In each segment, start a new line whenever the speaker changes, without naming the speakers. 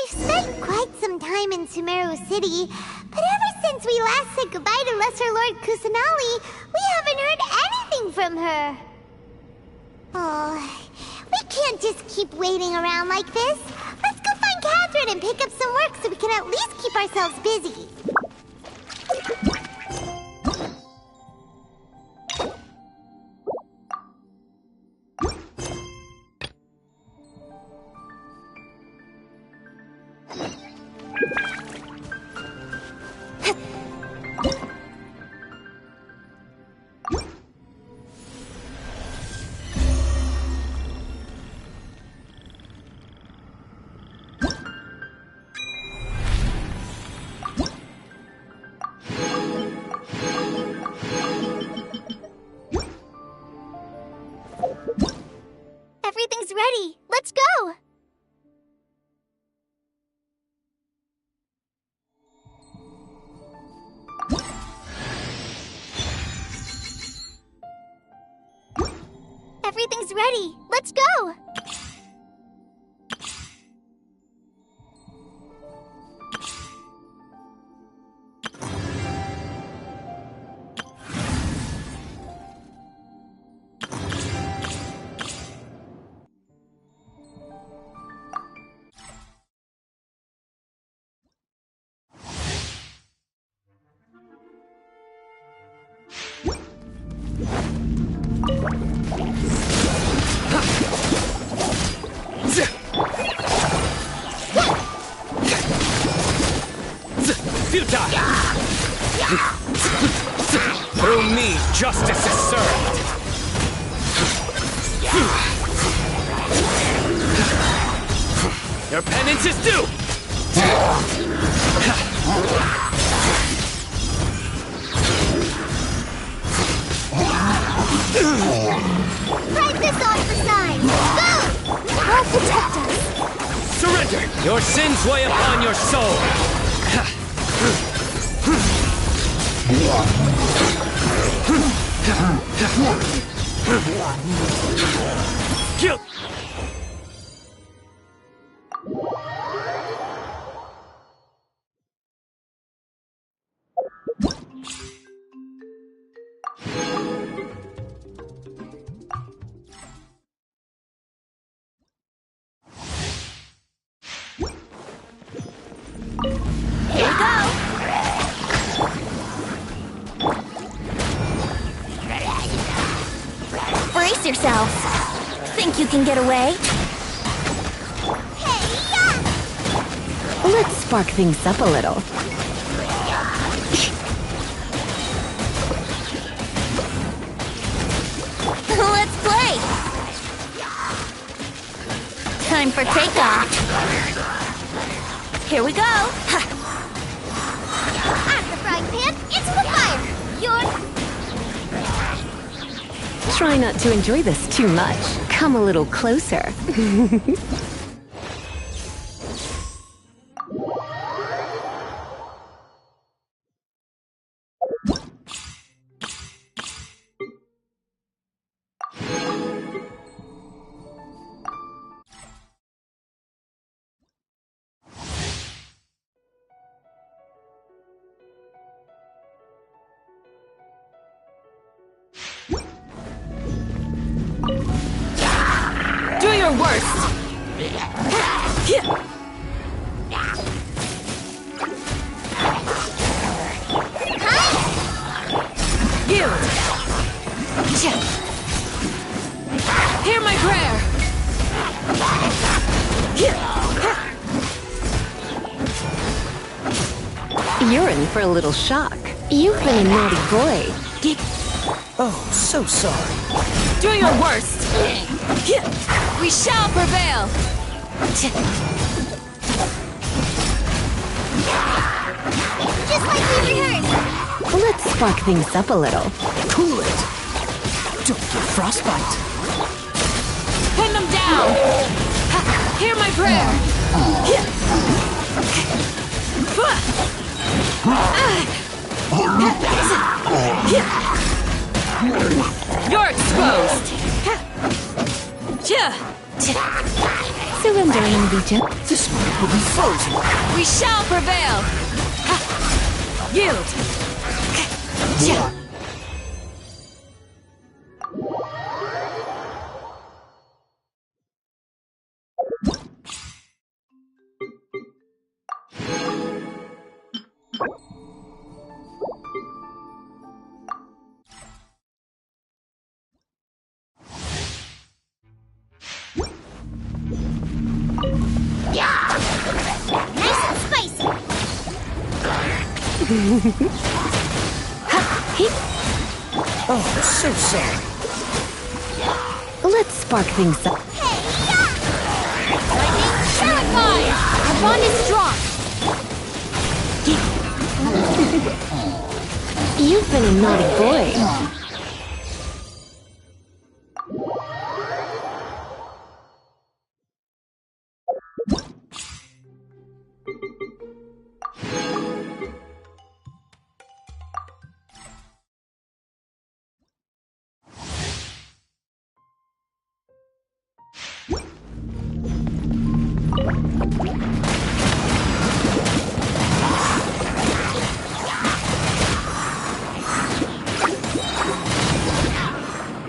We've spent quite some time in Sumeru City, but ever since we last said goodbye to Lesser Lord Kusanali, we haven't heard anything from her. Oh, we can't just keep waiting around like this. Let's go find Catherine and pick up some work so we can at least keep ourselves busy. Everything's ready. Let's go! Everything's ready. Let's go!
Through me, justice is served. Your penance is due.
Break this off the side! Go! I'll protect us!
Surrender! Your sins weigh upon your soul. Guilt!
Here we go! Brace yourselves. Think you can get away? Hey-ya!
Let's spark things up a little.
Let's play! Time for takeoff. Here we go! At the frying pan, into the fire!
Try not to enjoy this too much. Come a little closer.
Do your worst! Yield! Hear my prayer!
You're in for a little shock. You've been a naughty boy.
Oh, so sorry.
Do your worst! We shall prevail!
Just like we rehearsed!
Let's spark things up a little.
Cool it. Don't get frostbite.
Pin them down! Hear my prayer! You're exposed!
Surrendering will be gentle.
This one will be frozen.
We shall prevail! Ha! Yield! Yeah.
Nice and spicy.
Oh, so sorry.
Let's spark things up.
Lightning, terrified! Our bond is strong!
You've been a naughty boy.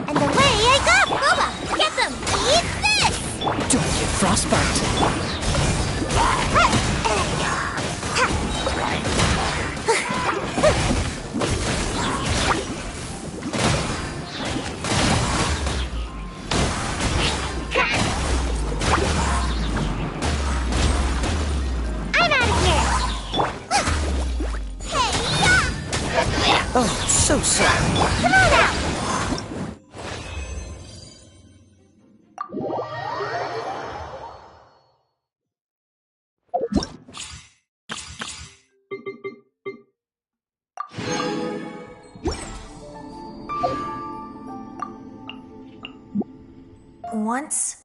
And away I go! Boba, get them! Eat this!
Don't get frostbite.
I'm out of here! Hey,
Oh, so sorry.
come on out!
Once?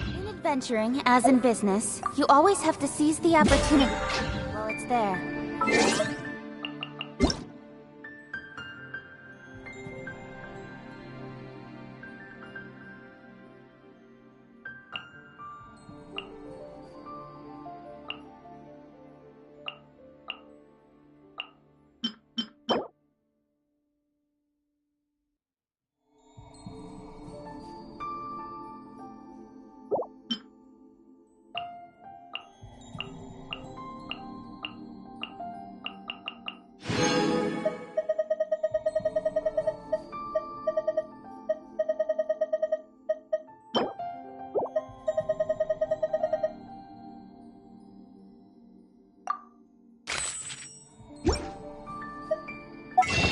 In adventuring, as in business, you always have to seize the opportunity while it's there.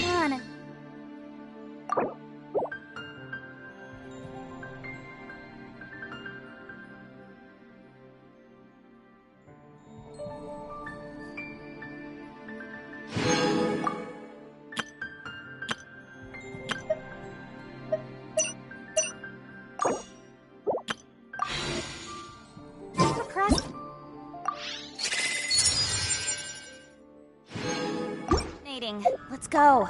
Come on.
Procrastinating. Let's go.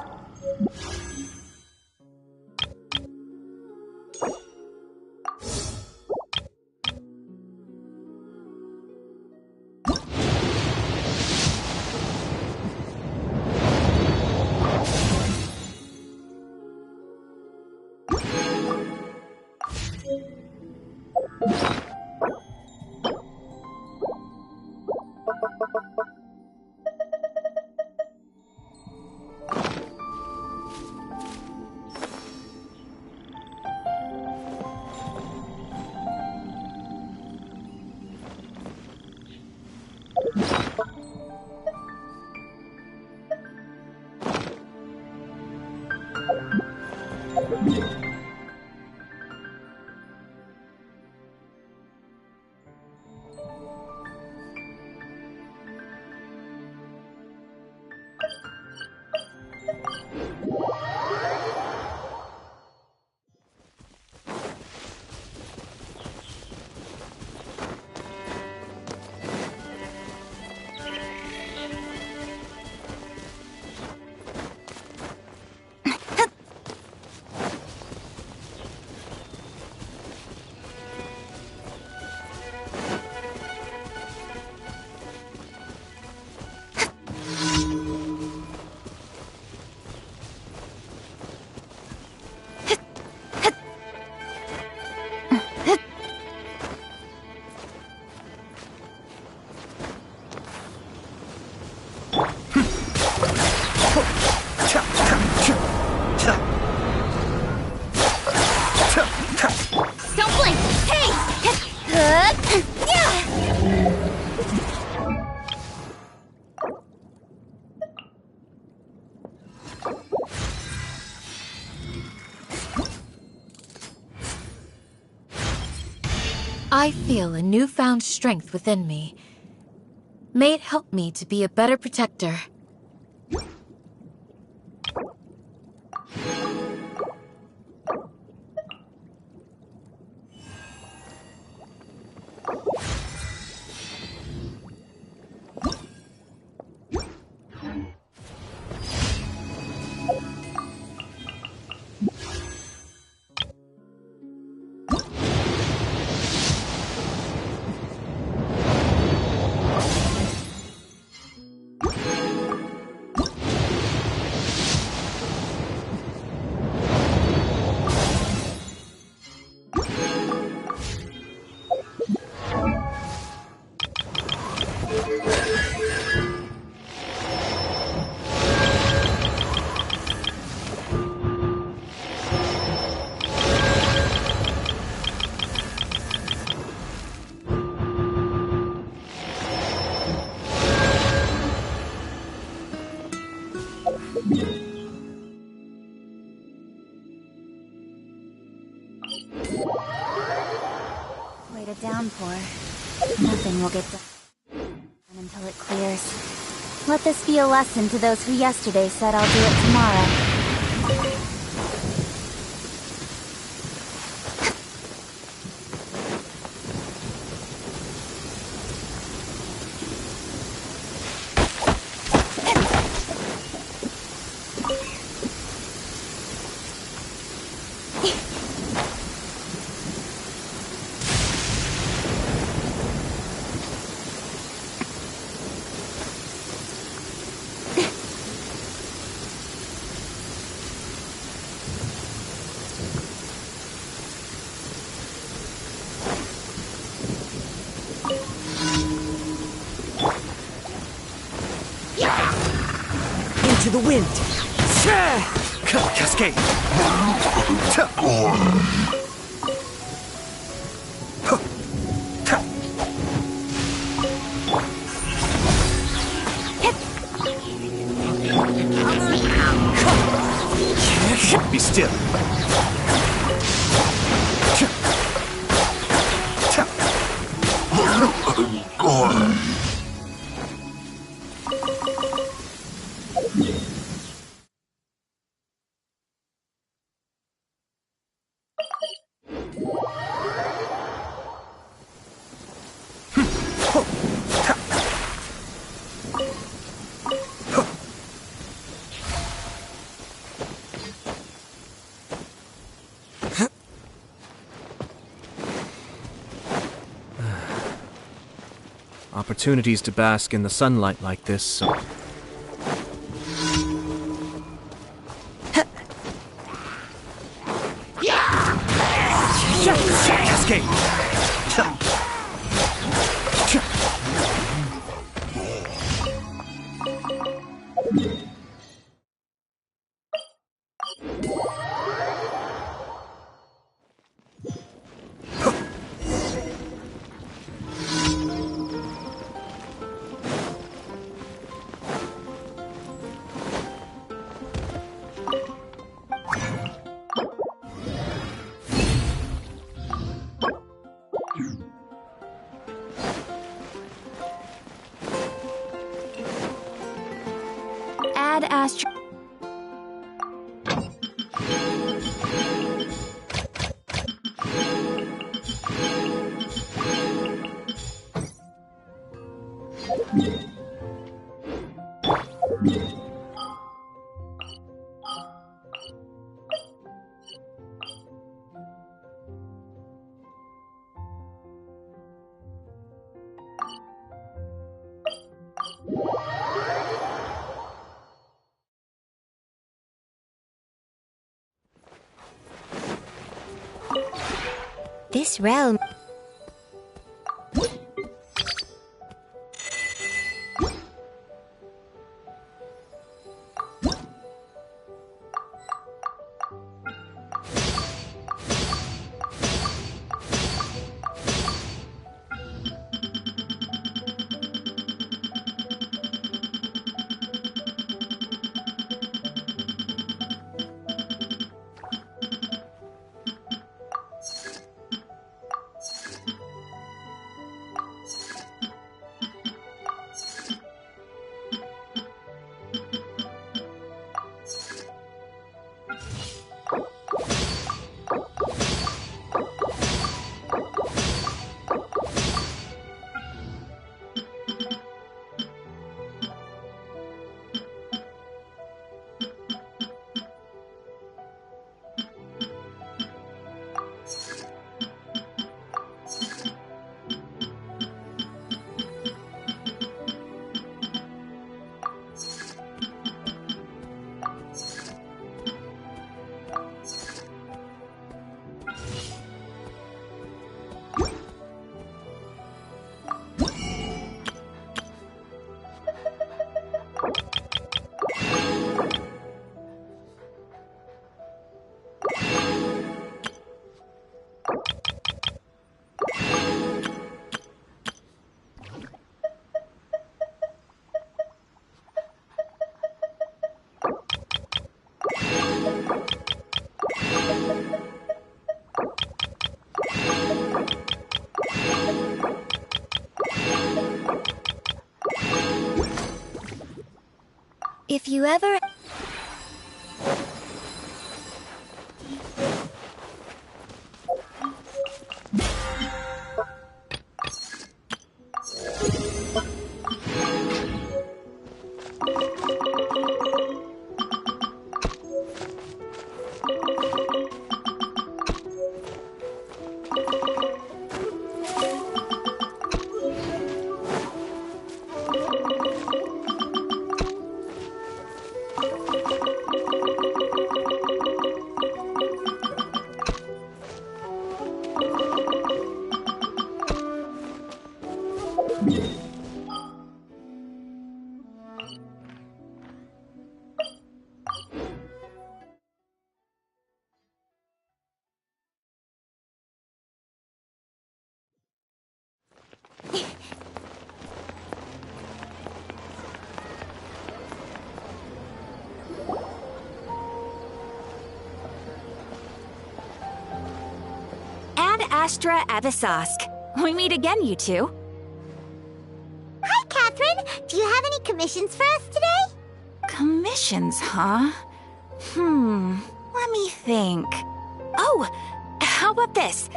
I feel a newfound strength within me. May it help me to be a better protector.
Quite a downpour. Nothing will get done until it clears. Let this be a lesson to those who yesterday said I'll do it tomorrow.
Into the wind.
Cascade. Be still. Opportunities to bask in the sunlight like this, so... Cascade!
Add Astro.
This realm...
If you ever...
Ad Astra Abyssosque. We meet again, you two.
Hi, Catherine! Do you have any commissions for us today?
Commissions, huh? Let me think. Oh, how about this?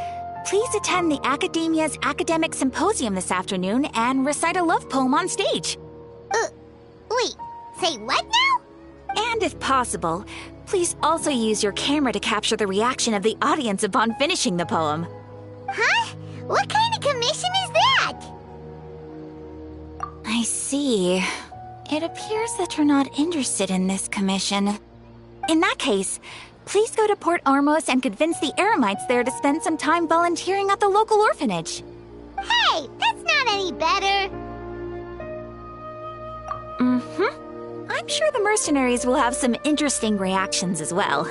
Please attend the Academia's Academic Symposium this afternoon and recite a love poem on stage.
Wait, say what now?
And if possible, please also use your camera to capture the reaction of the audience upon finishing the poem.
Huh? What kind of commission is that?
I see. It appears that you're not interested in this commission. In that case, please go to Port Ormos and convince the Eremites there to spend some time volunteering at the local orphanage.
Hey, that's not any better.
I'm sure the mercenaries will have some interesting reactions as well.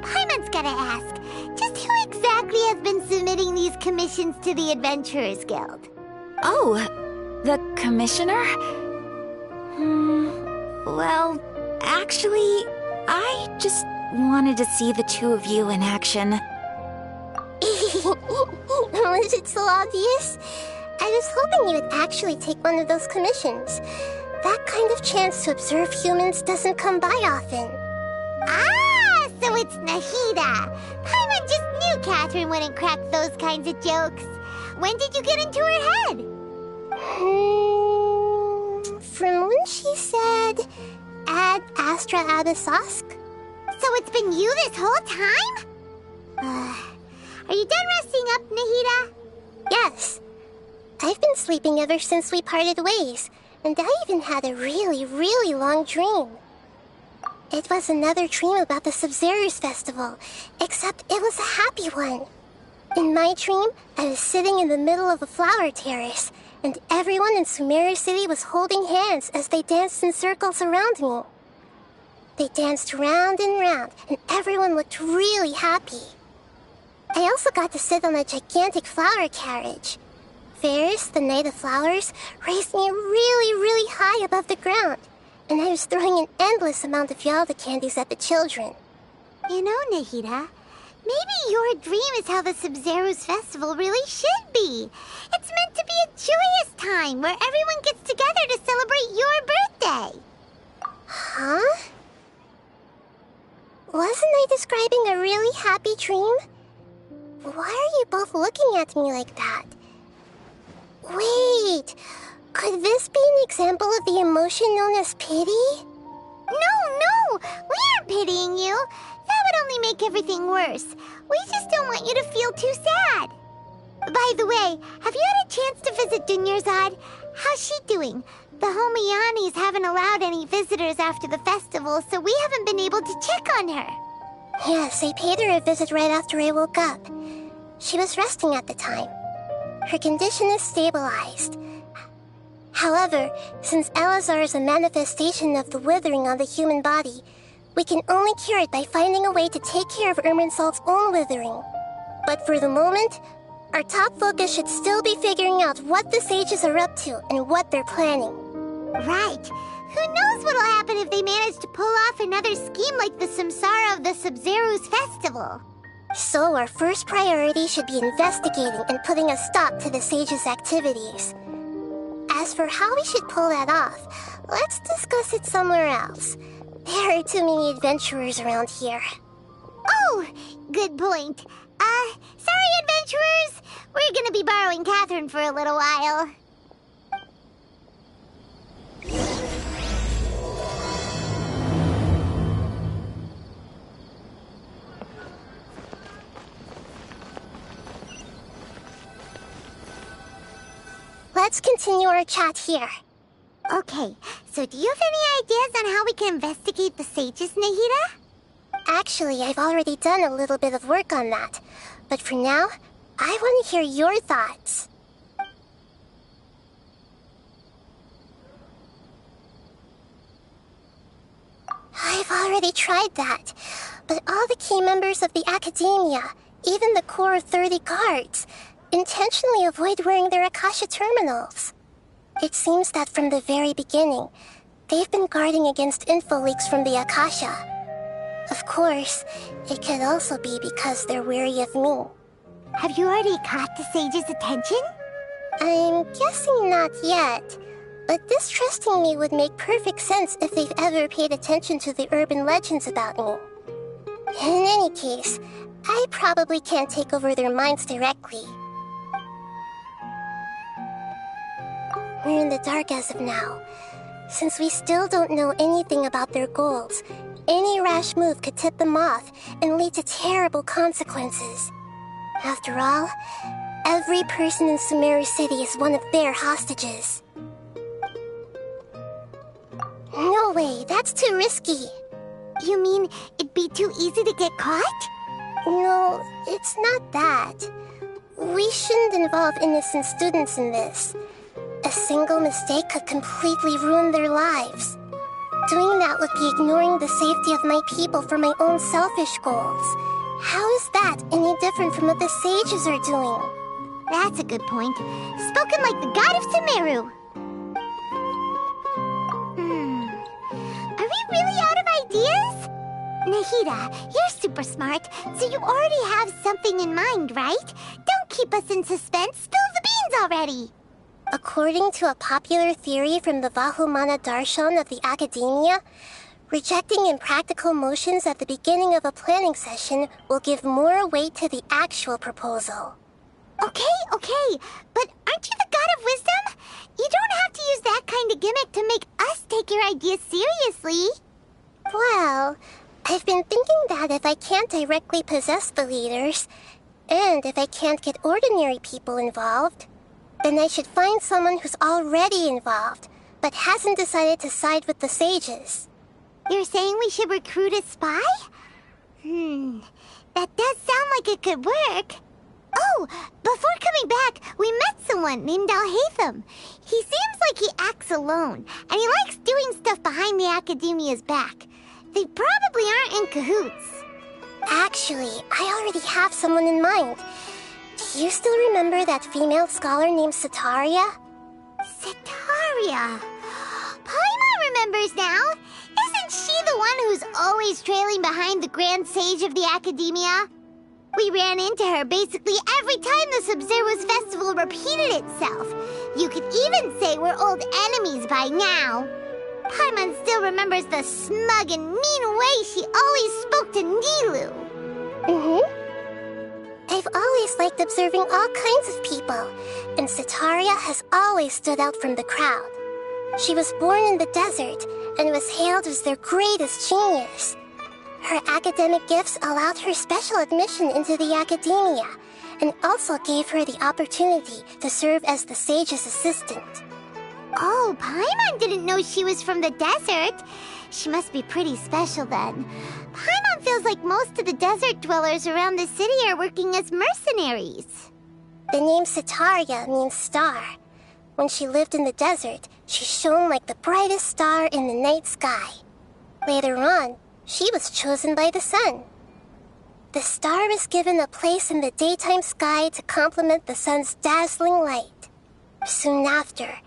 Paimon's gotta ask, just who exactly has been submitting these commissions to the Adventurers Guild?
Oh, the commissioner? Well, actually, I just wanted to see the two of you in action.
Was it so obvious? I was hoping you would actually take one of those commissions. That kind of chance to observe humans doesn't come by often.
Ah, so it's Nahida. Paimon just knew Catherine wouldn't crack those kinds of jokes. When did you get into her head?
From when she said, Ad Astra Abyssosque.
So it's been you this whole time? Are you done resting up, Nahida?
Yes. I've been sleeping ever since we parted ways, and I even had a really, really long dream. It was another dream about the Sub-Zerus festival, except it was a happy one. In my dream, I was sitting in the middle of a flower terrace, and everyone in Sumeru City was holding hands as they danced in circles around me. They danced round and round, and everyone looked really happy. I also got to sit on a gigantic flower carriage. Ferris, the Knight of Flowers, raised me really, really high above the ground, and I was throwing an endless amount of Yalda candies at the children.
You know, Nahida, maybe your dream is how the Sub-Zerus festival really should be. It's meant to be a joyous time where everyone gets together to celebrate your birthday.
Huh? Wasn't I describing a really happy dream? Why are you both looking at me like that? Wait, could this be an example of the emotion known as pity?
No, we aren't pitying you. That would only make everything worse. We just don't want you to feel too sad. By the way, have you had a chance to visit Dunyarzad? How's she doing? The Homianis haven't allowed any visitors after the festival, so we haven't been able to check on her.
Yes, I paid her a visit right after I woke up. She was resting at the time. Her condition is stabilized. However, since Elazar is a manifestation of the withering on the human body, we can only cure it by finding a way to take care of Irminsul's own withering. But for the moment, our top focus should still be figuring out what the sages are up to and what they're planning.
Right. Who knows what'll happen if they manage to pull off another scheme like the Samsara of the Sub-Zerus festival.
So our first priority should be investigating and putting a stop to the sages' activities. As for how we should pull that off, let's discuss it somewhere else. There are too many adventurers around here.
Oh, good point. Sorry, adventurers. We're gonna be borrowing Catherine for a little while.
Let's continue our chat here.
Okay, so do you have any ideas on how we can investigate the sages, Nahida?
Actually, I've already done a little bit of work on that. But for now, I want to hear your thoughts. I've already tried that, but all the key members of the Academia, even the core of 30 guards, intentionally avoid wearing their Akasha terminals. It seems that from the very beginning, they've been guarding against info leaks from the Akasha. Of course, it could also be because they're wary of me.
Have you already caught the sage's attention?
I'm guessing not yet, but distrusting me would make perfect sense if they've ever paid attention to the urban legends about me. In any case, I probably can't take over their minds directly. We're in the dark as of now. Since we still don't know anything about their goals, any rash move could tip them off and lead to terrible consequences. After all, every person in Sumeru City is one of their hostages. No way, that's too risky.
You mean it'd be too easy to get caught?
No, it's not that. We shouldn't involve innocent students in this. A single mistake could completely ruin their lives. Doing that would be ignoring the safety of my people for my own selfish goals. How is that any different from what the sages are doing?
That's a good point. Spoken like the god of Sumeru. Are we really out of ideas? Nahida, you're super smart, so you already have something in mind, right? Don't keep us in suspense. Spill the beans already.
According to a popular theory from the Vahumana Darshan of the Academia, rejecting impractical motions at the beginning of a planning session will give more weight to the actual proposal.
Okay, but aren't you the god of wisdom? You don't have to use that kind of gimmick to make us take your ideas seriously.
Well, I've been thinking that if I can't directly possess the leaders, and if I can't get ordinary people involved, then I should find someone who's already involved, but hasn't decided to side with the sages.
You're saying we should recruit a spy? That does sound like it could work. Oh, before coming back, we met someone named Alhaitham. He seems like he acts alone, and he likes doing stuff behind the Academia's back. They probably aren't in cahoots.
Actually, I already have someone in mind. Do you still remember that female scholar named Setaria?
Setaria. Paimon remembers now. Isn't she the one who's always trailing behind the Grand Sage of the Academia? We ran into her basically every time the Sub-Zero's festival repeated itself. You could even say we're old enemies by now. Paimon still remembers the smug and mean way she always spoke to Nilou.
I've always liked observing all kinds of people, and Setaria has always stood out from the crowd. She was born in the desert and was hailed as their greatest genius. Her academic gifts allowed her special admission into the Academia, and also gave her the opportunity to serve as the sage's assistant.
Oh, Paimon didn't know she was from the desert. She must be pretty special then. Paimon feels like most of the desert dwellers around the city are working as mercenaries.
The name Setaria means star. When she lived in the desert, she shone like the brightest star in the night sky. Later on, she was chosen by the sun. The star was given a place in the daytime sky to complement the sun's dazzling light. Soon after,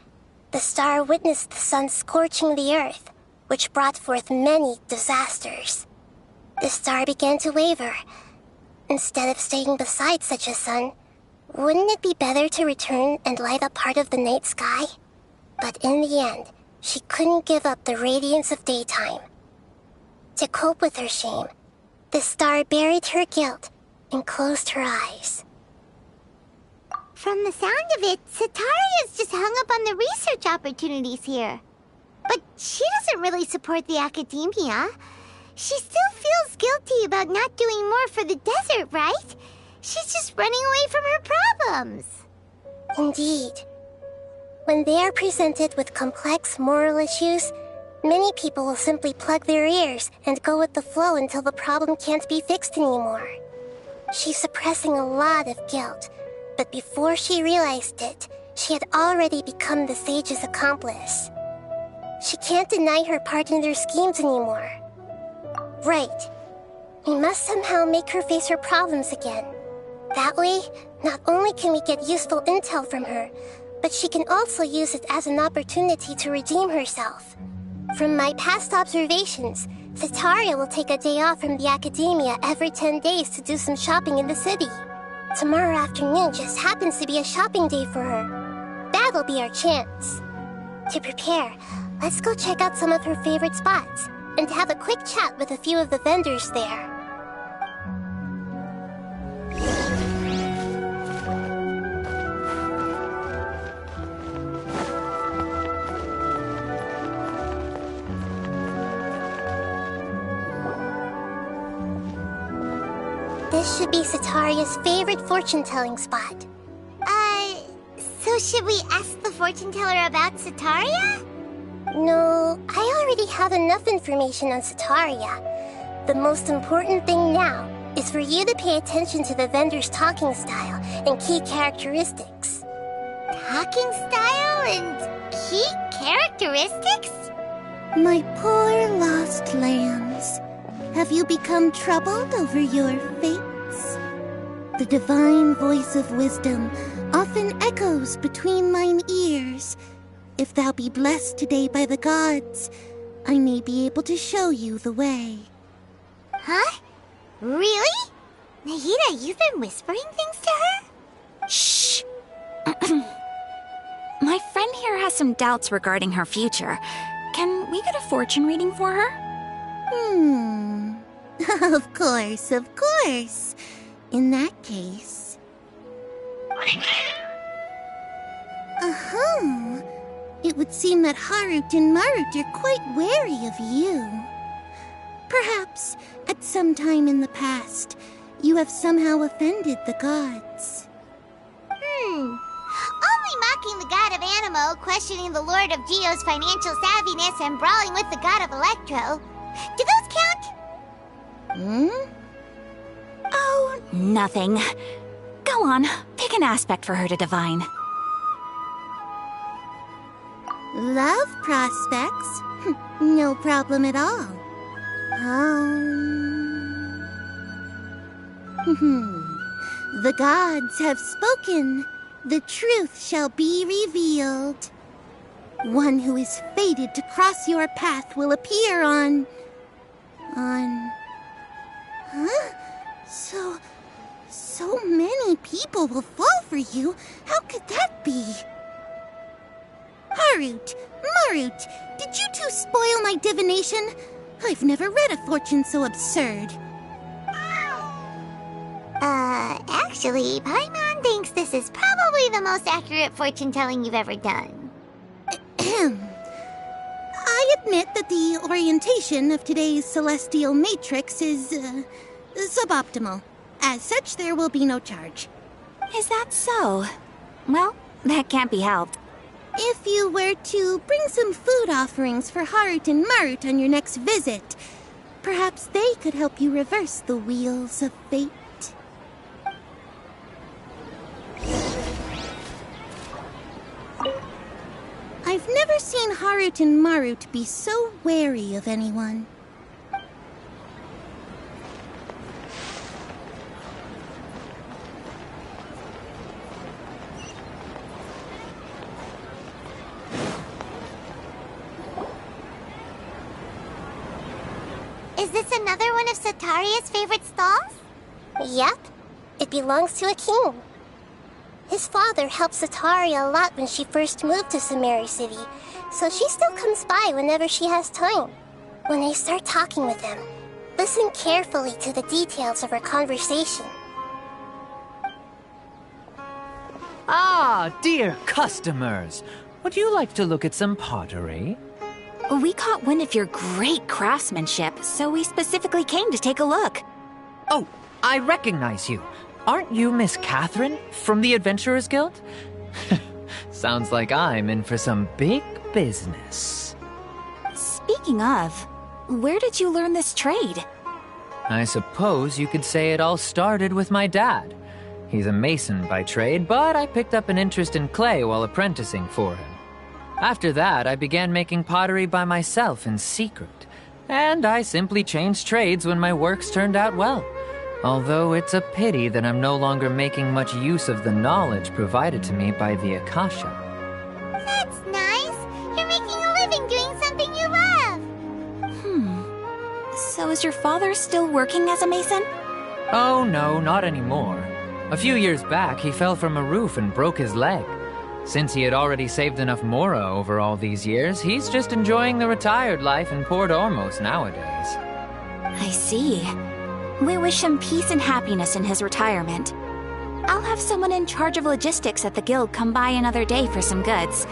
the star witnessed the sun scorching the earth, which brought forth many disasters. The star began to waver. Instead of staying beside such a sun, wouldn't it be better to return and light up part of the night sky? But in the end, she couldn't give up the radiance of daytime. To cope with her shame, the star buried her guilt and closed her eyes.
From the sound of it, Sataria's just hung up on the research opportunities here. But she doesn't really support the academia. She still feels guilty about not doing more for the desert, right? She's just running away from her problems.
Indeed. When they are presented with complex moral issues, many people will simply plug their ears and go with the flow until the problem can't be fixed anymore. She's suppressing a lot of guilt, but before she realized it, she had already become the sage's accomplice. She can't deny her part in their schemes anymore. Right. We must somehow make her face her problems again. That way, not only can we get useful intel from her, but she can also use it as an opportunity to redeem herself. From my past observations, Sataria will take a day off from the academia every 10 days to do some shopping in the city. Tomorrow afternoon just happens to be a shopping day for her. That'll be our chance. To prepare, let's go check out some of her favorite spots and have a quick chat with a few of the vendors there. This should be Sataria's favorite fortune-telling spot.
So should we ask the fortune teller about Sataria?
No, I already have enough information on Sataria. The most important thing now is for you to pay attention to the vendor's talking style and key characteristics.
Talking style and key characteristics?
My poor lost lambs, have you become troubled over your fates? The divine voice of wisdom often echoes between mine ears. If thou be blessed today by the gods, I may be able to show you the way.
Huh? Really? Nahida, you've been whispering things to her?
Shh! My friend here has some doubts regarding her future. Can we get a fortune reading for her?
Of course, of course. In that case... It would seem that Harut and Marut are quite wary of you. Perhaps, at some time in the past, you have somehow offended the gods.
Only mocking the god of Animo, questioning the lord of Geo's financial savviness, and brawling with the god of Electro. Do those count?
Oh, nothing. Go on, pick an aspect for her to divine.
Love prospects? No problem at all. The gods have spoken. The truth shall be revealed. One who is fated to cross your path will appear on... So many people will fall for you. How could that be? Harut, Marut, did you two spoil my divination? I've never read a fortune so absurd.
Actually, Paimon thinks this is probably the most accurate fortune-telling you've ever done.
I admit that the orientation of today's celestial matrix is, suboptimal. As such, there will be no charge.
Is that so? Well, that can't be helped.
If you were to bring some food offerings for Harut and Marut on your next visit, perhaps they could help you reverse the wheels of fate. I've never seen Harut and Marut be so wary of anyone.
Is this another one of Sataria's favorite stalls?
Yep. It belongs to a king. His father helped Sataria a lot when she first moved to Sumeru City, so she still comes by whenever she has time. When I start talking with him, listen carefully to the details of our conversation.
Ah, dear customers! Would you like to look at some pottery?
We caught wind of your great craftsmanship, so we specifically came to take a look.
Oh, I recognize you. Aren't you Miss Catherine from the Adventurers Guild? Sounds like I'm in for some big business.
Speaking of, where did you learn this trade?
I suppose you could say it all started with my dad. He's a mason by trade, but I picked up an interest in clay while apprenticing for him. After that, I began making pottery by myself in secret, and I simply changed trades when my works turned out well. Although it's a pity that I'm no longer making much use of the knowledge provided to me by the Akasha.
That's nice. You're making a living doing something you love.
So is your father still working as a mason?
Oh no, not anymore. A few years back, he fell from a roof and broke his leg. Since he had already saved enough Mora over all these years, he's just enjoying the retired life in Port Ormos nowadays.
I see. We wish him peace and happiness in his retirement. I'll have someone in charge of logistics at the guild come by another day for some goods.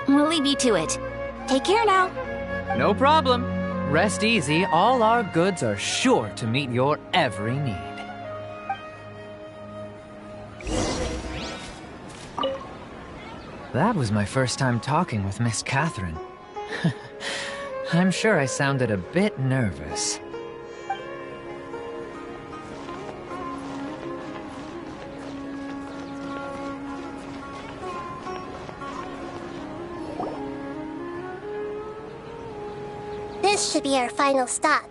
We'll leave you to it. Take care now.
No problem. Rest easy, all our goods are sure to meet your every need. That was my first time talking with Miss Catherine. I'm sure I sounded a bit nervous.
This should be our final stop.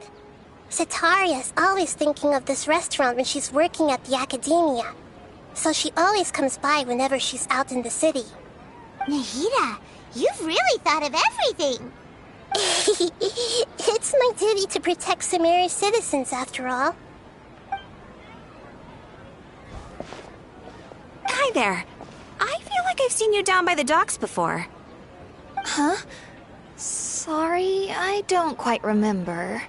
Sataria's always thinking of this restaurant when she's working at the academia, so she always comes by whenever she's out in the city.
Nahida, you've really thought of everything.
It's my duty to protect Sumeru's citizens, after all.
Hi there. I feel like I've seen you down by the docks before.
Huh? Sorry, I don't quite remember.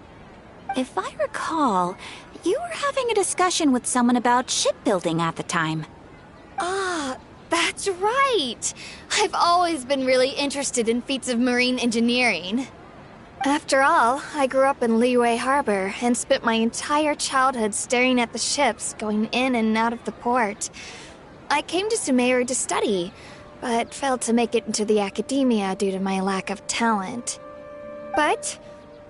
If I recall, you were having a discussion with someone about shipbuilding at the time.
Ah, that's right! I've always been really interested in feats of marine engineering. After all, I grew up in Liyue Harbor and spent my entire childhood staring at the ships going in and out of the port. I came to Sumeru to study, but failed to make it into the academia due to my lack of talent. But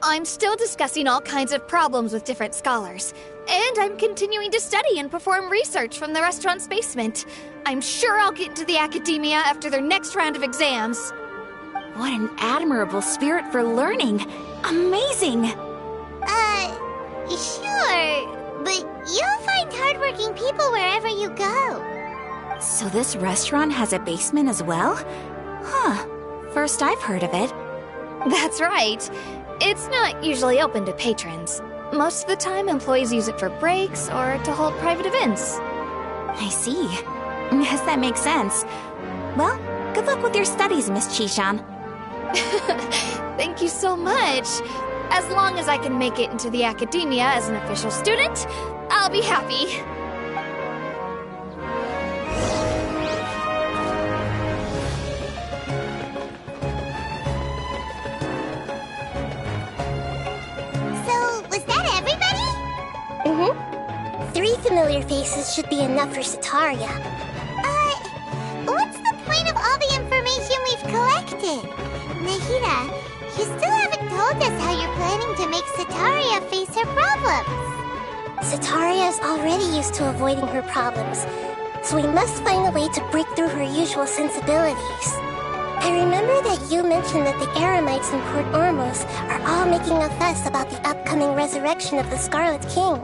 I'm still discussing all kinds of problems with different scholars, and I'm continuing to study and perform research from the restaurant's basement. I'm sure I'll get into the academia after their next round of exams.
What an admirable spirit for learning! Amazing!
Sure, but you'll find hardworking people wherever you go.
So this restaurant has a basement as well? Huh. First I've heard of it.
That's right. It's not usually open to patrons. Most of the time, employees use it for breaks or to hold private events.
I see. Yes, that makes sense. Well, good luck with your studies, Miss Chishan.
Thank you so much. As long as I can make it into the academia as an official student, I'll be happy.
So, was that everybody?
Mm-hmm. 3 familiar faces should be enough for Sataria.
What's the point of all the information we've collected? Nahida, you still haven't told us how you're planning to make Sataria face her problems.
Sataria is already used to avoiding her problems, so we must find a way to break through her usual sensibilities. I remember that you mentioned that the Eremites in Port Ormos are all making a fuss about the upcoming resurrection of the Scarlet King.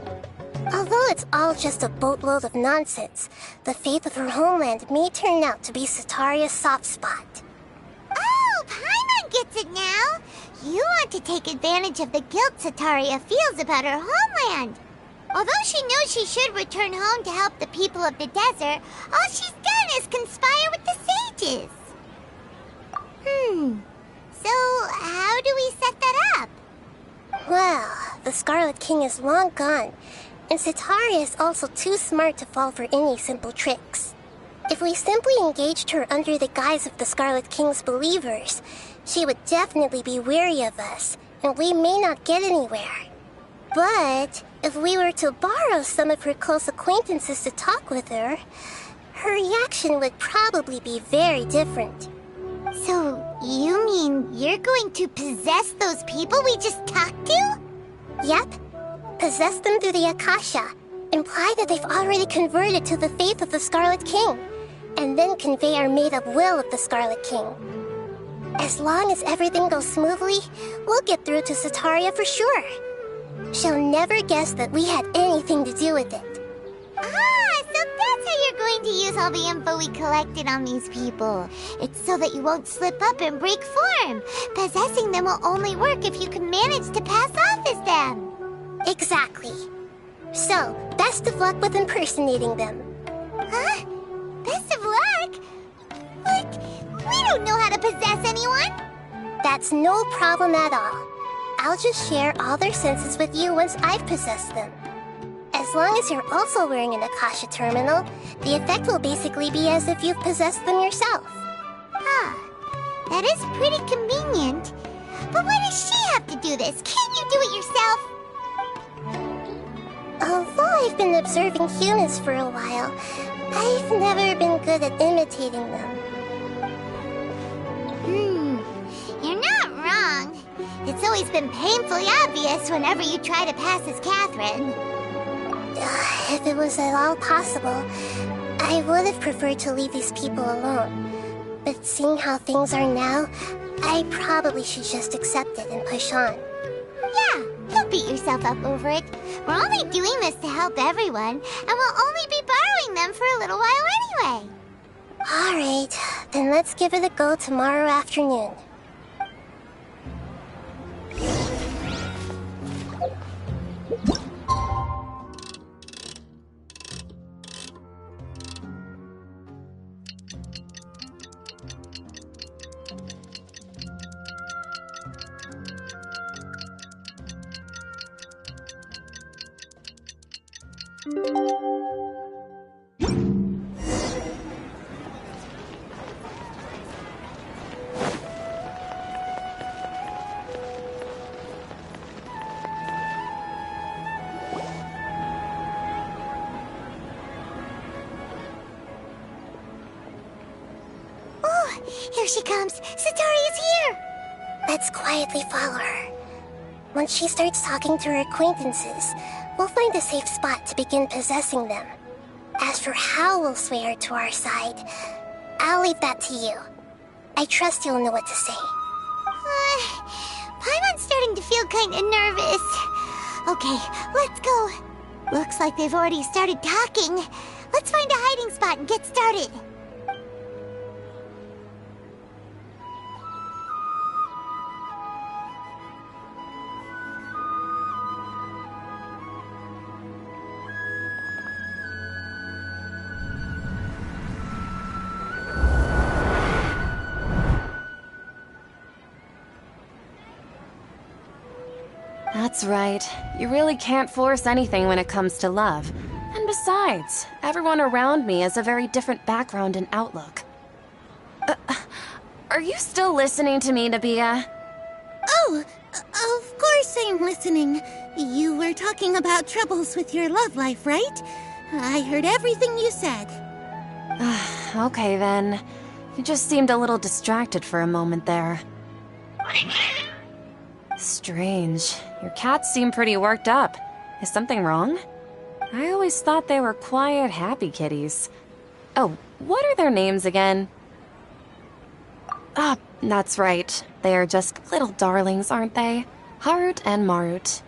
Although it's all just a boatload of nonsense, the fate of her homeland may turn out to be Sataria's soft spot.
Oh, Paimon gets it now! You want to take advantage of the guilt Sataria feels about her homeland. Although she knows she should return home to help the people of the desert, all she's done us conspire with the sages. So how do we set that up?
Well, the Scarlet King is long gone, and Sitaria is also too smart to fall for any simple tricks. If we simply engaged her under the guise of the Scarlet King's believers, she would definitely be wary of us, and we may not get anywhere. But if we were to borrow some of her close acquaintances to talk with her, her reaction would probably be very different.
So, you mean you're going to possess those people we just talked to?
Yep. Possess them through the Akasha. Imply that they've already converted to the faith of the Scarlet King. And then convey our made-up will of the Scarlet King. As long as everything goes smoothly, we'll get through to Sitaria for sure. She'll never guess that we had anything to do with it.
Ah, so that's how you're going to use all the info we collected on these people. It's so that you won't slip up and break form. Possessing them will only work if you can manage to pass off as them.
Exactly. So, best of luck with impersonating them.
Huh? Best of luck? But we don't know how to possess anyone.
That's no problem at all. I'll just share all their senses with you once I've possessed them. As long as you're also wearing an Akasha terminal, the effect will basically be as if you've possessed them yourself.
Huh. That is pretty convenient. But why does she have to do this? Can't you do it yourself?
Although I've been observing humans for a while, I've never been good at imitating them.
You're not wrong. It's always been painfully obvious whenever you try to pass as Catherine.
If it was at all possible, I would have preferred to leave these people alone. But seeing how things are now, I probably should just accept it and push on.
Yeah, don't beat yourself up over it. We're only doing this to help everyone, and we'll only be borrowing them for a little while anyway.
Alright, then let's give it a go tomorrow afternoon.
Here she comes! Sitaria's here!
Let's quietly follow her. Once she starts talking to her acquaintances, we'll find a safe spot to begin possessing them. As for how we'll sway her to our side, I'll leave that to you. I trust you'll know what to say.
Paimon's starting to feel kinda nervous. Okay, let's go. Looks like they've already started talking. Let's find a hiding spot and get started.
That's right. You really can't force anything when it comes to love. And besides, everyone around me has a very different background and outlook. Are you still listening to me, Nabia?
Oh, of course I'm listening. You were talking about troubles with your love life, right? I heard everything you said.
Okay then. You just seemed a little distracted for a moment there. Strange. Your cats seem pretty worked up. Is something wrong? I always thought they were quiet, happy kitties. Oh, what are their names again? Ah, that's right. They are just little darlings, aren't they? Harut and Marut.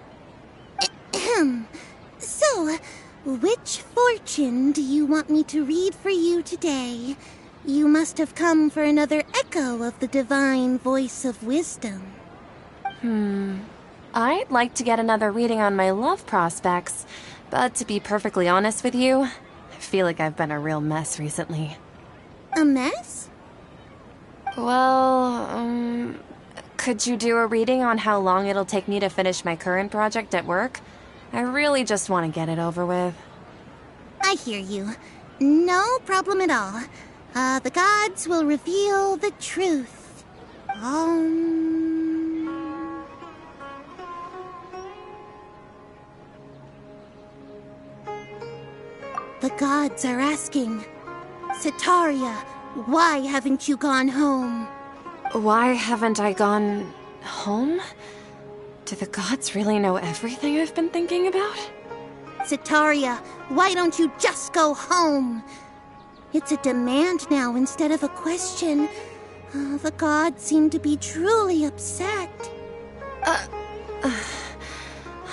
So, which fortune do you want me to read for you today? You must have come for another echo of the divine voice of wisdom.
I'd like to get another reading on my love prospects, but to be perfectly honest with you, I feel like I've been a real mess recently.
A mess?
Well, could you do a reading on how long it'll take me to finish my current project at work? I really just want to get it over with.
I hear you. No problem at all. The gods will reveal the truth. The gods are asking, Setaria, why haven't you gone home?
Why haven't I gone home? Do the gods really know everything I've been thinking about?
Setaria, why don't you just go home? It's a demand now instead of a question. The gods seem to be truly upset.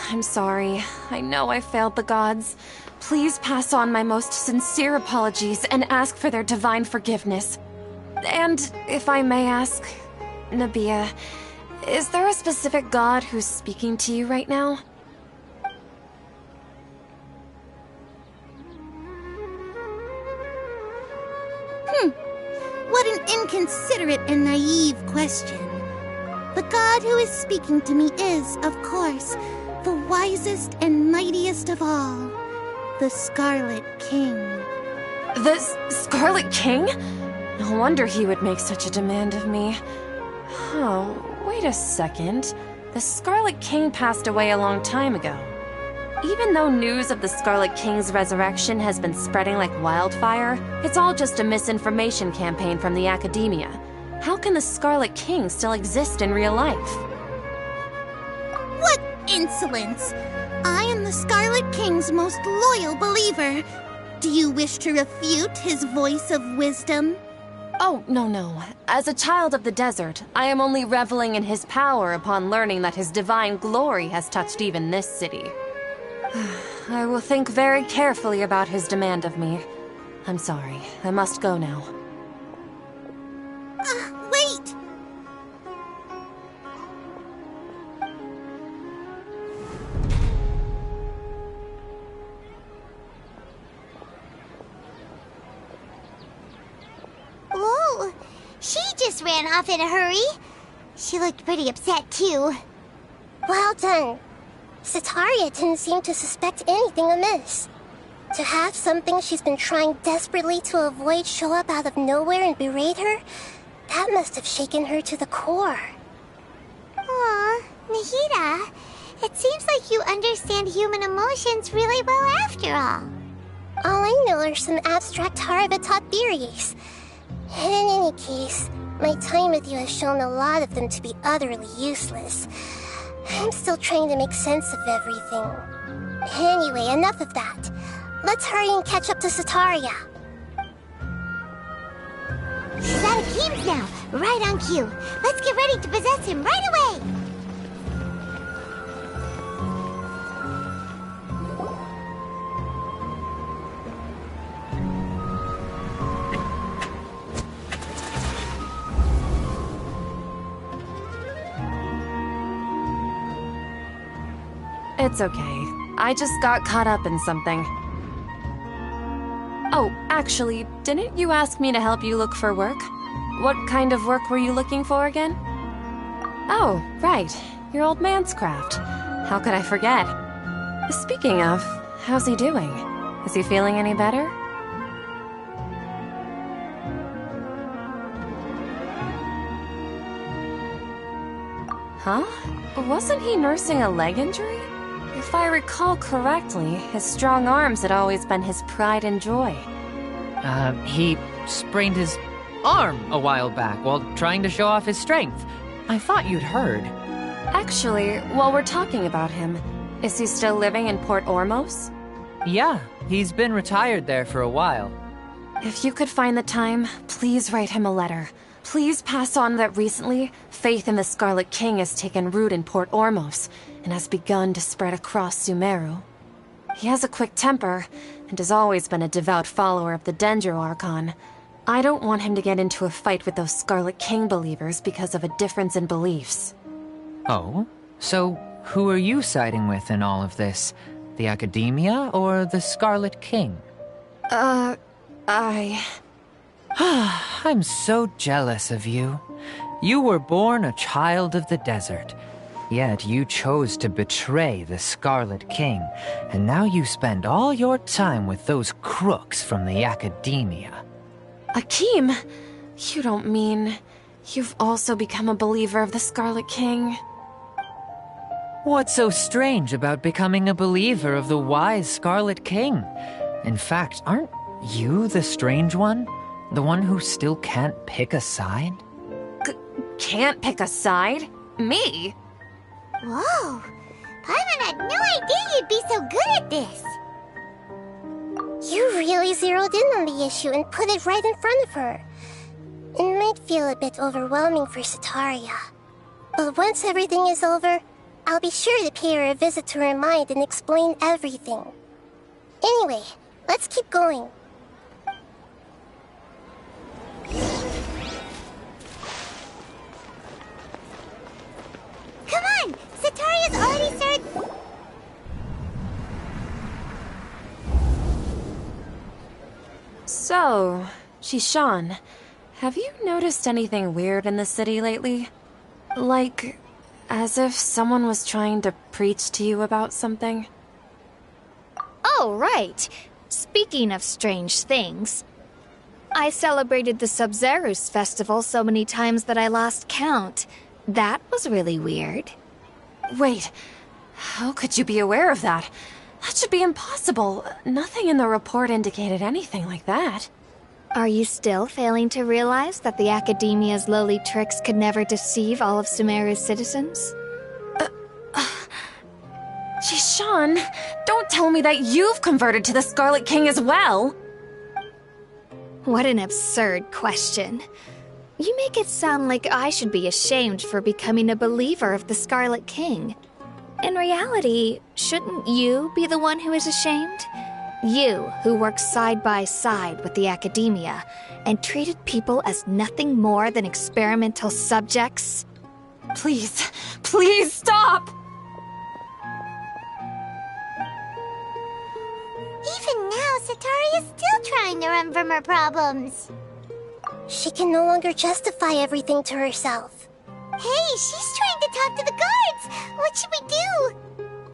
I'm sorry. I know I failed the gods. Please pass on my most sincere apologies and ask for their divine forgiveness. And if I may ask, Nabia, is there a specific god who's speaking to you right now?
What an inconsiderate and naive question. The god who is speaking to me is, of course, the wisest and mightiest of all, the Scarlet King.
The Scarlet King? No wonder he would make such a demand of me. Oh, wait a second. The Scarlet King passed away a long time ago. Even though news of the Scarlet King's resurrection has been spreading like wildfire, it's all just a misinformation campaign from the academia. How can the Scarlet King still exist in real life?
What insolence! I am the Scarlet King's most loyal believer. Do you wish to refute his voice of wisdom?
Oh, no. As a child of the desert, I am only reveling in his power upon learning that his divine glory has touched even this city. I will think very carefully about his demand of me. I'm sorry. I must go now.
Wait!
Whoa! She just ran off in a hurry. She looked pretty upset, too.
Well done. Setaria didn't seem to suspect anything amiss. To have something she's been trying desperately to avoid show up out of nowhere and berate her, that must have shaken her to the core.
Aw, Nahida, it seems like you understand human emotions really well after all.
All I know are some abstract Harava-taught theories. And in any case, my time with you has shown a lot of them to be utterly useless. I'm still trying to make sense of everything. Anyway, enough of that. Let's hurry and catch up to Setaria.
She's out of games now, right on cue. Let's get ready to possess him right away!
It's okay. I just got caught up in something. Oh, actually, didn't you ask me to help you look for work? What kind of work were you looking for again? Oh, right. Your old man's craft. How could I forget? Speaking of, how's he doing? Is he feeling any better? Huh? Wasn't he nursing a leg injury? If I recall correctly, his strong arms had always been his pride and joy.
He sprained his arm a while back while trying to show off his strength. I thought you'd heard.
Actually, while we're talking about him, is he still living in Port Ormos?
Yeah, he's been retired there for a while.
If you could find the time, please write him a letter. Please pass on that recently, faith in the Scarlet King has taken root in Port Ormos and has begun to spread across Sumeru. He has a quick temper and has always been a devout follower of the Dendro Archon. I don't want him to get into a fight with those Scarlet King believers because of a difference in beliefs.
Oh? So who are you siding with in all of this? The Academia or the Scarlet King? I'm so jealous of you. You were born a child of the desert, yet you chose to betray the Scarlet King, and now you spend all your time with those crooks from the Academia.
Akeem, you don't mean you've also become a believer of the Scarlet King?
What's so strange about becoming a believer of the wise Scarlet King? In fact, aren't you the strange one? The one who still can't pick a side?
Can't pick a side? Me?
Whoa! Paimon had no idea you'd be so good at this!
You really zeroed in on the issue and put it right in front of her. It might feel a bit overwhelming for Sataria. But once everything is over, I'll be sure to pay her a visit to her mind and explain everything. Anyway, let's keep going.
Come on! Sataria's already started...
So, Shishan, have you noticed anything weird in the city lately? Like, as if someone was trying to preach to you about something?
Oh, right. Speaking of strange things, I celebrated the Sub-Zerus festival so many times that I lost count. That was really weird.
Wait, how could you be aware of that? That should be impossible. Nothing in the report indicated anything like that.
Are you still failing to realize that the Academia's lowly tricks could never deceive all of Sumeru's citizens?
Shishan, don't tell me that you've converted to the Scarlet King as well!
What an absurd question. You make it sound like I should be ashamed for becoming a believer of the Scarlet King. In reality, shouldn't you be the one who is ashamed? You, who works side by side with the Academia and treated people as nothing more than experimental subjects.
Please, please stop!
Even now, Sataria's still trying to run from her problems.
She can no longer justify everything to herself.
Hey, she's trying to talk to the guards! What should we do?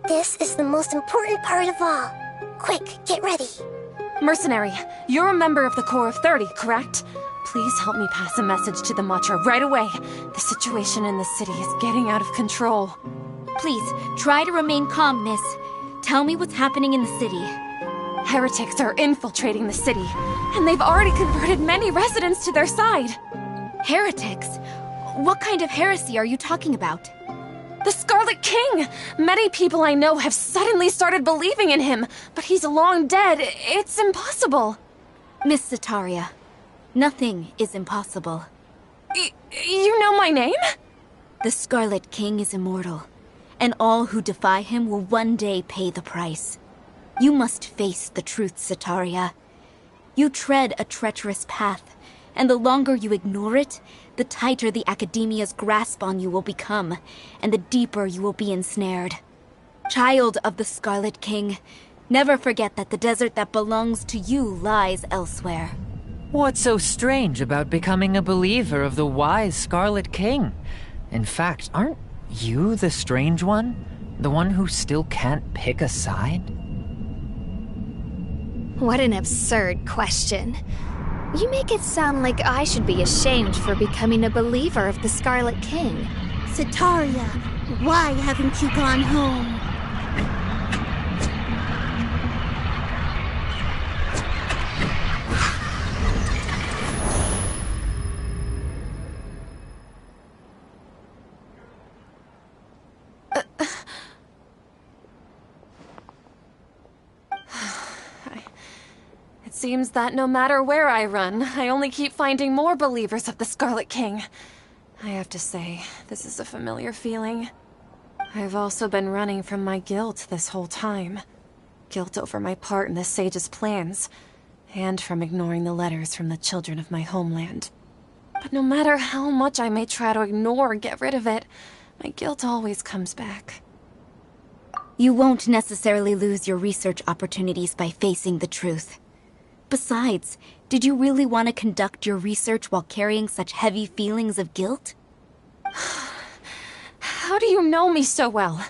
This is the most important part of all. Quick, get ready.
Mercenary, you're a member of the Corps of 30, correct? Please help me pass a message to the Matcha right away. The situation in the city is getting out of control.
Please, try to remain calm, miss. Tell me what's happening in the city.
Heretics are infiltrating the city, and they've already converted many residents to their side.
Heretics? What kind of heresy are you talking about?
The Scarlet King! Many people I know have suddenly started believing in him, but he's long dead. It's impossible.
Miss Sataria, nothing is impossible.
You know my name?
The Scarlet King is immortal, and all who defy him will one day pay the price. You must face the truth, Sataria. You tread a treacherous path, and the longer you ignore it, the tighter the Academia's grasp on you will become, and the deeper you will be ensnared. Child of the Scarlet King, never forget that the desert that belongs to you lies elsewhere.
What's so strange about becoming a believer of the wise Scarlet King? In fact, aren't you the strange one? The one who still can't pick a side?
What an absurd question. You make it sound like I should be ashamed for becoming a believer of the Scarlet King.
Sataria, why haven't you gone home?
It seems that no matter where I run, I only keep finding more believers of the Scarlet King. I have to say, this is a familiar feeling. I've also been running from my guilt this whole time. Guilt over my part in the Sage's plans, and from ignoring the letters from the children of my homeland. But no matter how much I may try to ignore or get rid of it, my guilt always comes back.
You won't necessarily lose your research opportunities by facing the truth. Besides, Did you really want to conduct your research while carrying such heavy feelings of guilt?
How do you know me so well?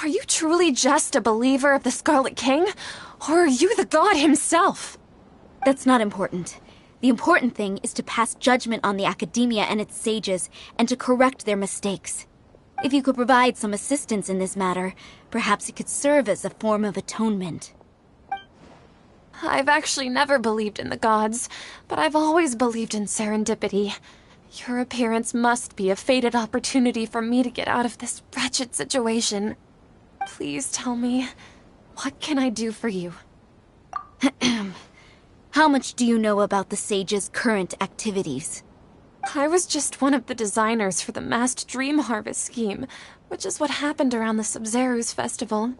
Are you truly just a believer of the Scarlet King? Or are you the god himself?
That's not important. The important thing is to pass judgment on the academia and its sages, and to correct their mistakes. If you could provide some assistance in this matter, perhaps it could serve as a form of atonement.
I've actually never believed in the gods, but I've always believed in serendipity. Your appearance must be a fated opportunity for me to get out of this wretched situation. Please tell me, what can I do for you?
How much do you know about the sage's current activities?
I was just one of the designers for the masked dream harvest scheme, which is what happened around the Sub-Zeru's festival.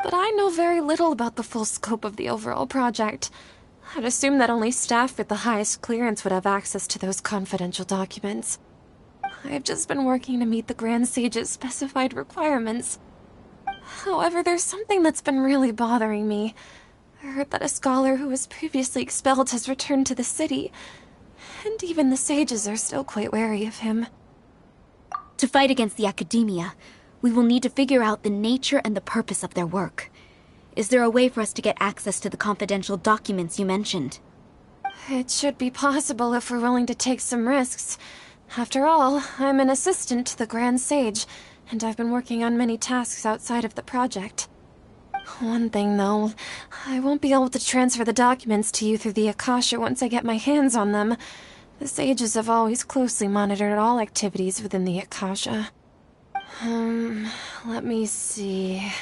But I know very little about the full scope of the overall project. I'd assume that only staff with the highest clearance would have access to those confidential documents. I've just been working to meet the Grand Sage's specified requirements. However, there's something that's been really bothering me. I heard that a scholar who was previously expelled has returned to the city, and even the sages are still quite wary of him.
To fight against the academia, we will need to figure out the nature and the purpose of their work. Is there a way for us to get access to the confidential documents you mentioned?
It should be possible if we're willing to take some risks. After all, I'm an assistant to the Grand Sage, and I've been working on many tasks outside of the project. One thing, though, I won't be able to transfer the documents to you through the Akasha once I get my hands on them. The sages have always closely monitored all activities within the Akasha. Let me see...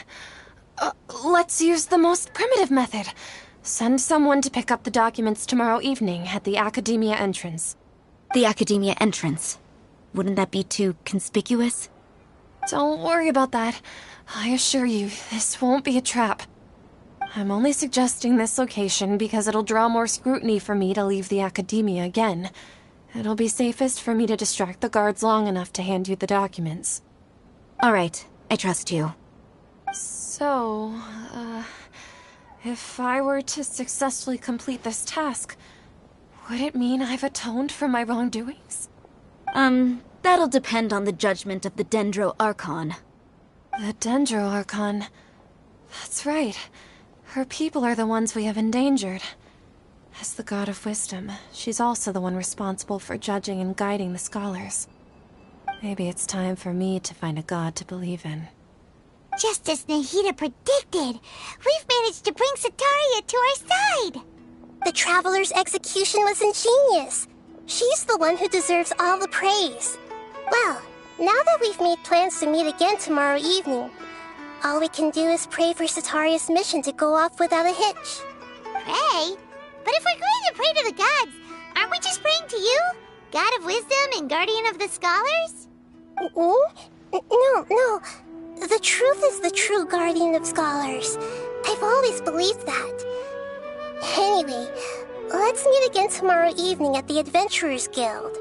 let's use the most primitive method. Send someone to pick up the documents tomorrow evening at the Academia entrance.
The Academia entrance? Wouldn't that be too conspicuous?
Don't worry about that. I assure you, this won't be a trap. I'm only suggesting this location because it'll draw more scrutiny for me to leave the Academia again. It'll be safest for me to distract the guards long enough to hand you the documents.
All right, I trust you.
So, if I were to successfully complete this task, would it mean I've atoned for my wrongdoings?
That'll depend on the judgment of the Dendro Archon.
The Dendro Archon. That's right. Her people are the ones we have endangered. As the God of Wisdom, she's also the one responsible for judging and guiding the scholars. Maybe it's time for me to find a god to believe in.
Just as Nahida predicted, we've managed to bring Sataria to our side!
The Traveler's execution was ingenious. She's the one who deserves all the praise. Well, now that we've made plans to meet again tomorrow evening, all we can do is pray for Sataria's mission to go off without a hitch.
Pray? But if we're going to pray to the gods, aren't we just praying to you? God of Wisdom and Guardian of the Scholars?
No. The truth is the true Guardian of Scholars. I've always believed that. Anyway, let's meet again tomorrow evening at the Adventurers Guild.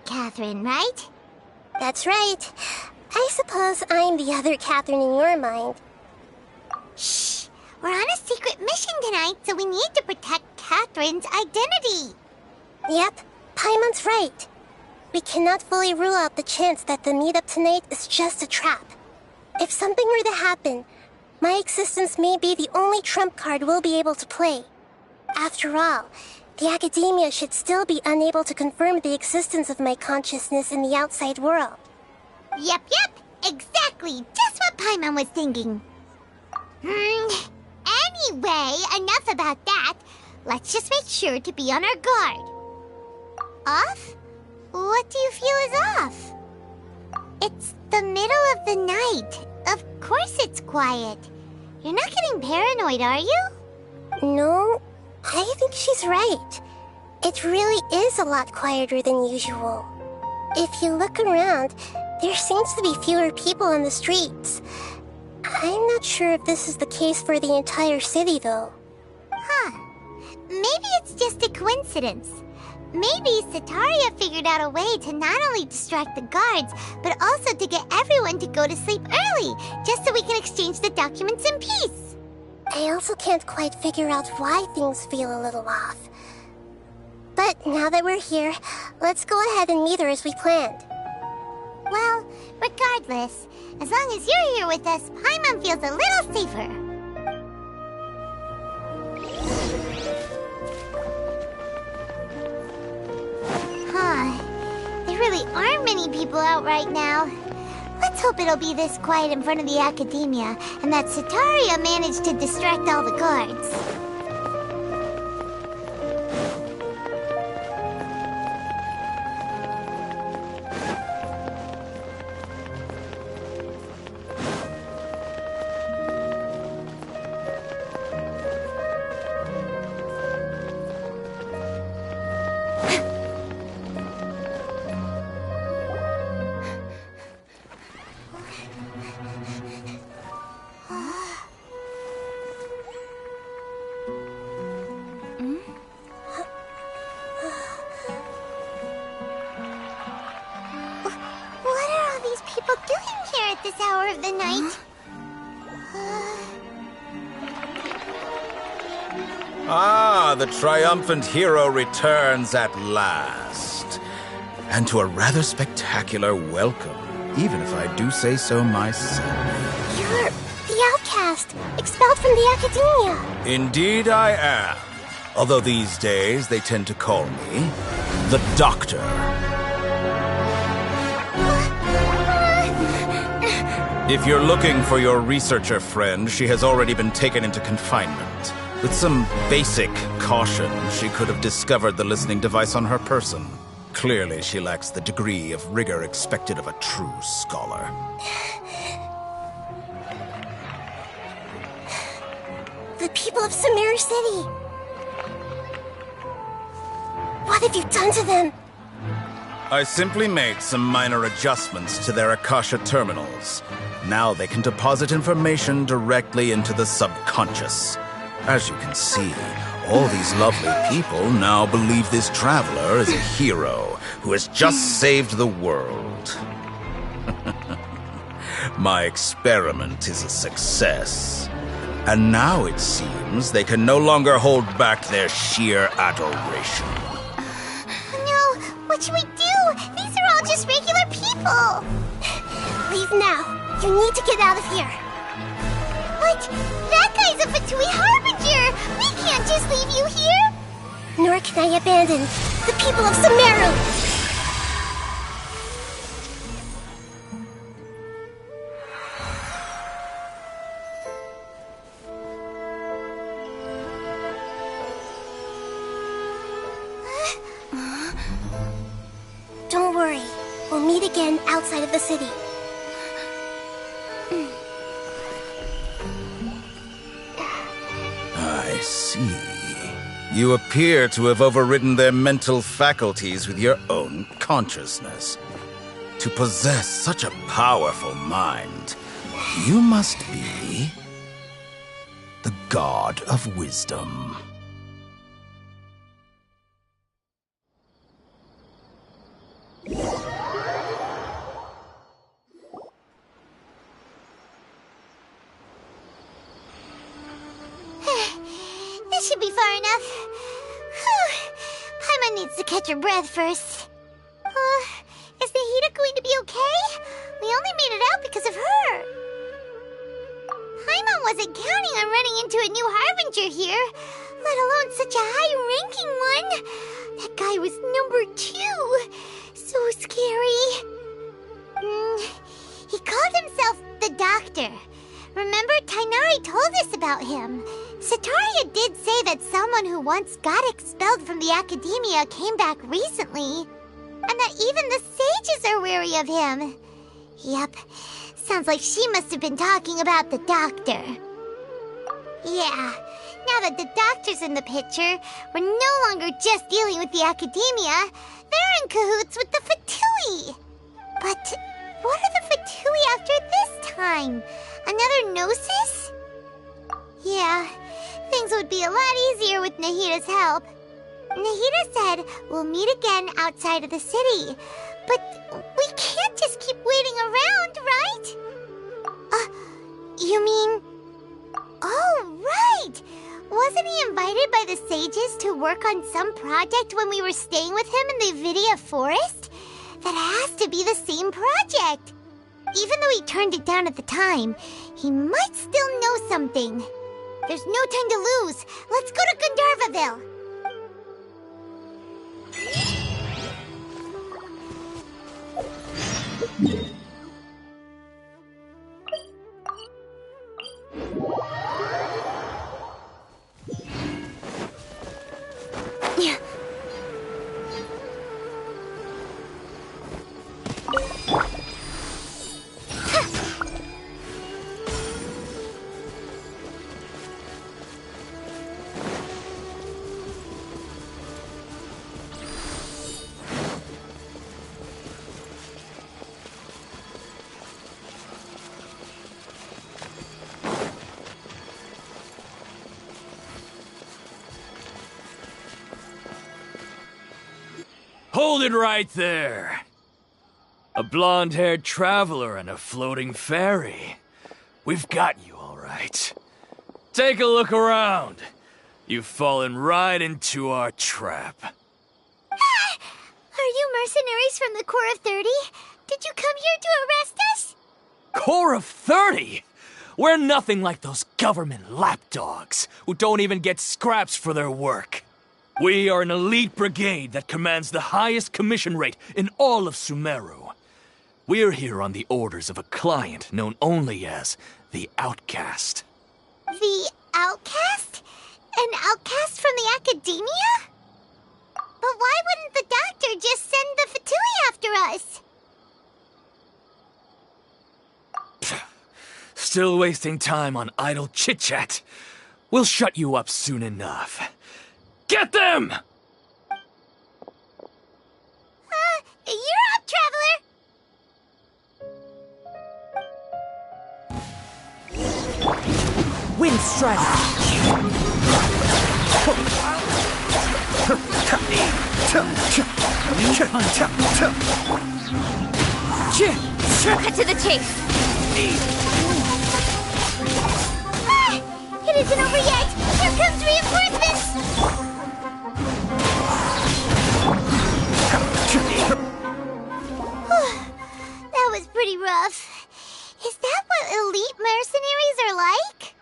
Catherine, right?
That's right. I suppose I'm the other Catherine in your mind.
Shh! We're on a secret mission tonight, so we need to protect Catherine's identity.
Yep, Paimon's right. We cannot fully rule out the chance that the meetup tonight is just a trap. If something were to happen, my existence may be the only trump card we'll be able to play. After all, the Academia should still be unable to confirm the existence of my consciousness in the outside world.
Yep, exactly. Just what Paimon was thinking. Anyway, enough about that. Let's just make sure to be on our guard. Off? What do you feel is off? It's the middle of the night. Of course it's quiet. You're not getting paranoid, are you?
No, I think she's right. It really is a lot quieter than usual. If you look around, there seems to be fewer people on the streets. I'm not sure if this is the case for the entire city, though.
Huh. Maybe it's just a coincidence. Maybe Sataria figured out a way to not only distract the guards, but also to get everyone to go to sleep early, just so we can exchange the documents in peace.
I also can't quite figure out why things feel a little off. But now that we're here, let's go ahead and meet her as we planned.
Well, regardless, as long as you're here with us, Paimon feels a little safer. Huh. There really aren't many people out right now. Let's hope it'll be this quiet in front of the Academia, and that Sataria managed to distract all the guards. This hour of the night.
Ah, the triumphant hero returns at last. And to a rather spectacular welcome, even if I do say so myself.
You're the outcast, expelled from the Academia.
Indeed I am. Although these days they tend to call me the Doctor. If you're looking for your researcher friend, she has already been taken into confinement. With some basic caution, she could have discovered the listening device on her person. Clearly, she lacks the degree of rigor expected of a true scholar.
The people of Sumeru City. What have you done to them?
I simply made some minor adjustments to their Akasha terminals. Now they can deposit information directly into the subconscious. As you can see, all these lovely people now believe this traveler is a hero who has just saved the world. My experiment is a success. And now it seems they can no longer hold back their sheer adoration.
No, what should we do? These are all just regular people.
Leave now. You need to get out of here.
What? That guy's a Fatui Harbinger! We can't just leave you here!
Nor can I abandon the people of Sumeru! Don't worry. We'll meet again outside of the city.
I see. You appear to have overridden their mental faculties with your own consciousness. To possess such a powerful mind, you must be the god of wisdom.
This should be far enough. Paimon needs to catch her breath first. Is the heater going to be okay? We only made it out because of her. Paimon wasn't counting on running into a new Harbinger here, let alone such a high-ranking one. That guy was number 2. So scary. He called himself the Doctor. Remember, Tainari told about him. Sataria did say that someone who once got expelled from the academia came back recently. And that even the sages are wary of him. Yep, sounds like she must have been talking about the doctor. Yeah, now that the doctor's in the picture, we're no longer just dealing with the academia. They're in cahoots with the Fatui. But what are the Fatui after this time? Another Gnosis? Yeah, things would be a lot easier with Nahida's help. Nahida said we'll meet again outside of the city. But we can't just keep waiting around, right? You mean... Oh, right! Wasn't he invited by the sages to work on some project when we were staying with him in the Vidia forest? That has to be the same project. Even though he turned it down at the time, he might still know something. There's no time to lose. Let's go to Gandharvaville.
Hold it right there! A blonde-haired traveler and a floating fairy. We've got you, all right. Take a look around. You've fallen right into our trap.
Are you mercenaries from the Corps of 30? Did you come here to arrest us?
Corps of 30? We're nothing like those government lapdogs who don't even get scraps for their work. We are an elite brigade that commands the highest commission rate in all of Sumeru. We're here on the orders of a client known only as the Outcast.
The Outcast? An outcast from the academia? But why wouldn't the doctor just send the Fatui after us?
Still wasting time on idle chit-chat. We'll shut you up soon enough. Get them!
You're up, traveler!
Wind strike!
Cut to the chase.
It isn't over yet! Here comes reinforcements! That was pretty rough. Is that what elite mercenaries are like?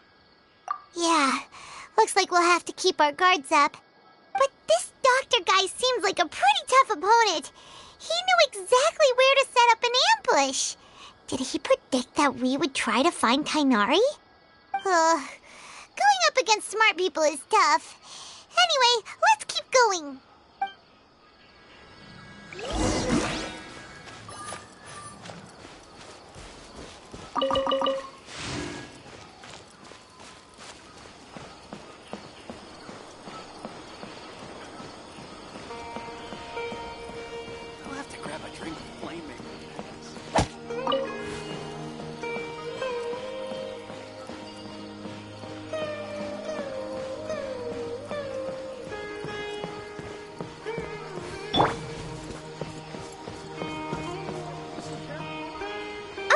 Yeah, looks like we'll have to keep our guards up. But this doctor guy seems like a pretty tough opponent. He knew exactly where to set up an ambush. Did he predict that we would try to find Tainari? Going up against smart people is tough. Anyway, let's keep going.
I'll have to grab a drink of flame maker.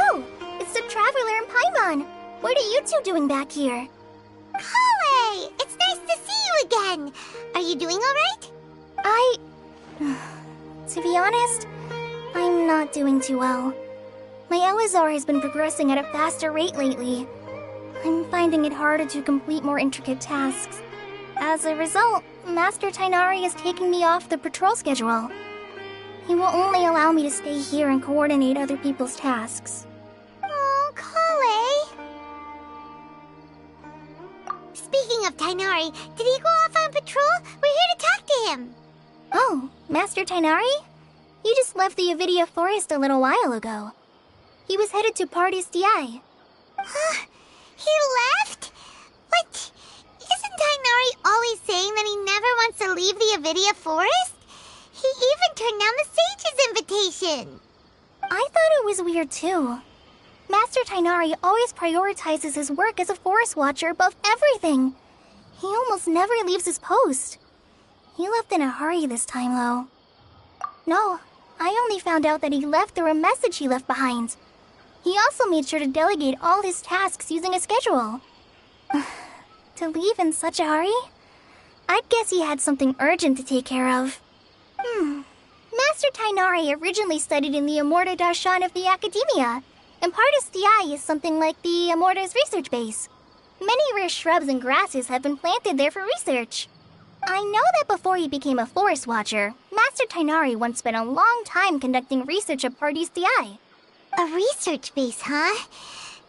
Oh, it's the Traveler and Paimon. What are you two doing back here? Kale! It's nice to see you again. Are you doing all right? To be honest, I'm not doing too well. My Elazar has been progressing at a faster rate lately. I'm finding it harder to complete more intricate tasks. As a result, Master Tainari is taking me off the patrol schedule. He will only allow me to stay here and coordinate other people's tasks. Oh, Kale! Tainari. Did he go off on patrol? We're here to talk to him.
Oh, Master Tainari? He just left the Avidia Forest a little while ago. He was headed to Pardis Di.
Huh? He left? What? Isn't Tainari always saying that he never wants to leave the Avidia Forest? He even turned down the sage's invitation.
I thought it was weird too. Master Tainari always prioritizes his work as a forest watcher above everything. He almost never leaves his post. He left in a hurry this time, though. No, I only found out that he left through a message he left behind. He also made sure to delegate all his tasks using a schedule. To leave in such a hurry? I'd guess he had something urgent to take care of. Master Tainari originally studied in the Amorta Darshan of the Academia, and Pardis Di is something like the Amorta's research base. Many rare shrubs and grasses have been planted there for research. I know that before he became a forest watcher, Master Tainari once spent a long time conducting research at Pardis Di.
A research base, huh?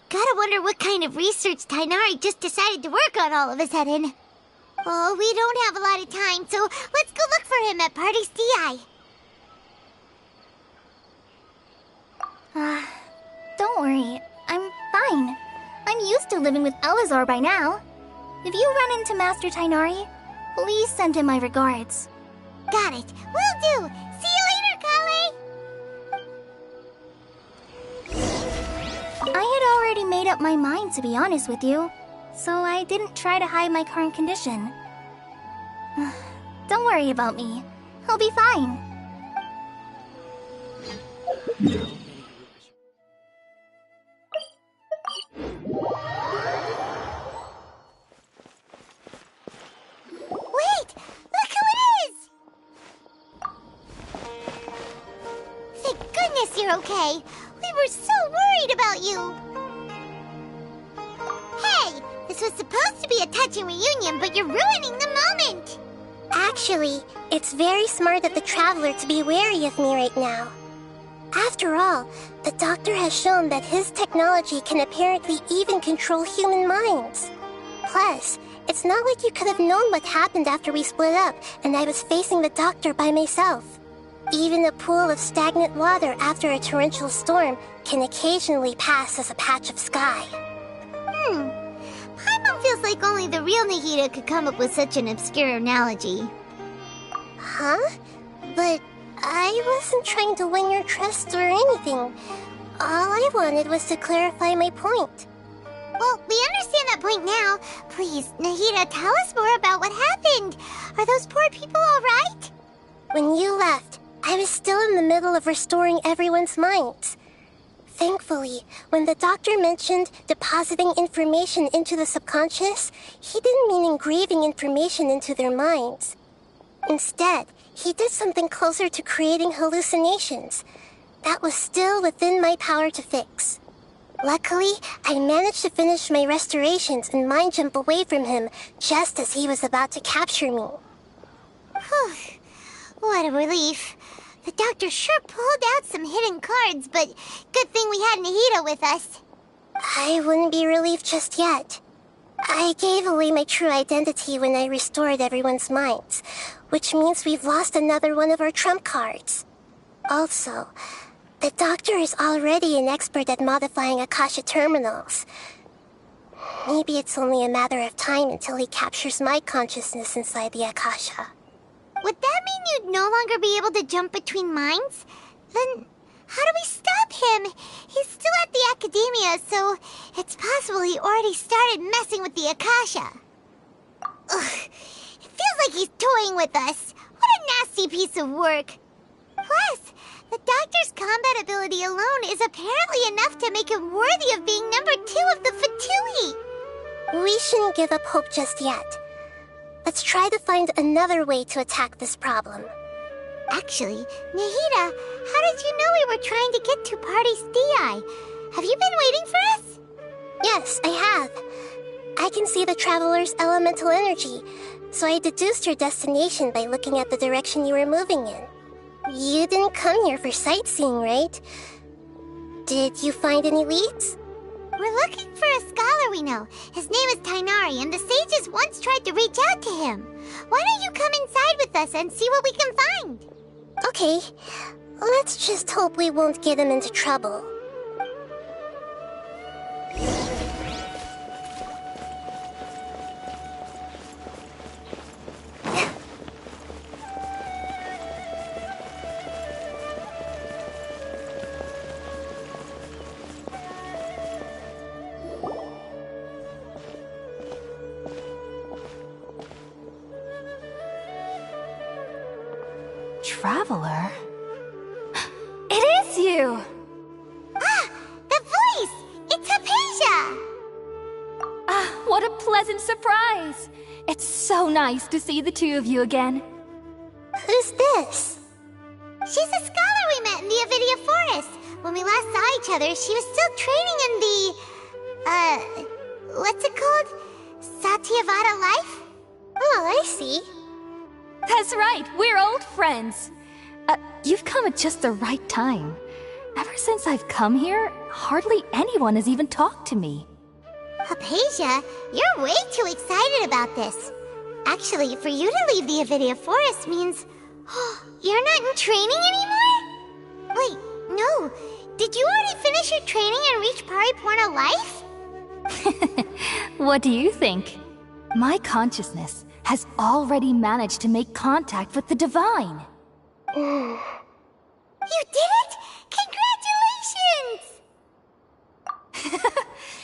Gotta wonder what kind of research Tainari just decided to work on all of a sudden. Oh, we don't have a lot of time, so let's go look for him at Pardis Di.
Don't worry, I'm fine. I'm used to living with Elazar by now. If you run into Master Tainari, please send him my regards.
Got it. Will do. See you later, Kale.
I had already made up my mind, to be honest with you, so I didn't try to hide my current condition. Don't worry about me. I'll be fine.
Wait! Look who it is! Thank goodness you're okay. We were so worried about you. Hey! This was supposed to be a touching reunion, but you're ruining the moment!
Actually, it's very smart of the Traveler to be wary of me right now. After all, the Doctor has shown that his technology can apparently even control human minds. Plus, it's not like you could have known what happened after we split up and I was facing the Doctor by myself. Even a pool of stagnant water after a torrential storm can occasionally pass as a patch of sky.
Paimon feels like only the real Nahida could come up with such an obscure analogy.
Huh? But I wasn't trying to win your trust or anything. All I wanted was to clarify my point.
Well, we understand that point now. Please, Nahida, tell us more about what happened. Are those poor people all right?
When you left, I was still in the middle of restoring everyone's minds. Thankfully, when the Doctor mentioned depositing information into the subconscious, he didn't mean engraving information into their minds. Instead, he did something closer to creating hallucinations. That was still within my power to fix. Luckily, I managed to finish my restorations and mind jump away from him just as he was about to capture me.
Whew. What a relief. The Doctor sure pulled out some hidden cards, but good thing we had Nahida with us.
I wouldn't be relieved just yet. I gave away my true identity when I restored everyone's minds, which means we've lost another one of our trump cards. Also, the Doctor is already an expert at modifying Akasha terminals. Maybe it's only a matter of time until he captures my consciousness inside the Akasha.
Would that mean you'd no longer be able to jump between minds? Then how do we stop him? He's still at the Academia, so it's possible he already started messing with the Akasha. Ugh, it feels like he's toying with us. What a nasty piece of work. Plus, the Doctor's combat ability alone is apparently enough to make him worthy of being number 2 of the Fatui.
We shouldn't give up hope just yet. Let's try to find another way to attack this problem.
Actually, Nahida, how did you know we were trying to get to Pardis Di? Have you been waiting for us?
Yes, I have. I can see the Traveler's elemental energy, so I deduced your destination by looking at the direction you were moving in. You didn't come here for sightseeing, right? Did you find any leads?
We're looking for a scholar we know. His name is Tainari, and the sages once tried to reach out to him. Why don't you come inside with us and see what we can find?
Okay, let's just hope we won't get him into trouble.
Traveler? It is you!
Ah! The voice! It's Hypatia!
Ah, what a pleasant surprise! It's so nice to see the two of you again.
Who's this?
She's a scholar we met in the Avidia Forest. When we last saw each other, she was still training in the... what's it called? Satyavada life?
Oh, I see.
That's right, we're old friends. You've come at just the right time. Ever since I've come here, hardly anyone has even talked to me.
Hypatia, you're way too excited about this. Actually, for you to leave the Avidia Forest means... you're not in training anymore? Wait, no. Did you already finish your training and reach Paripurna life?
What do you think? My consciousness has already managed to make contact with the divine.
You did it! Congratulations!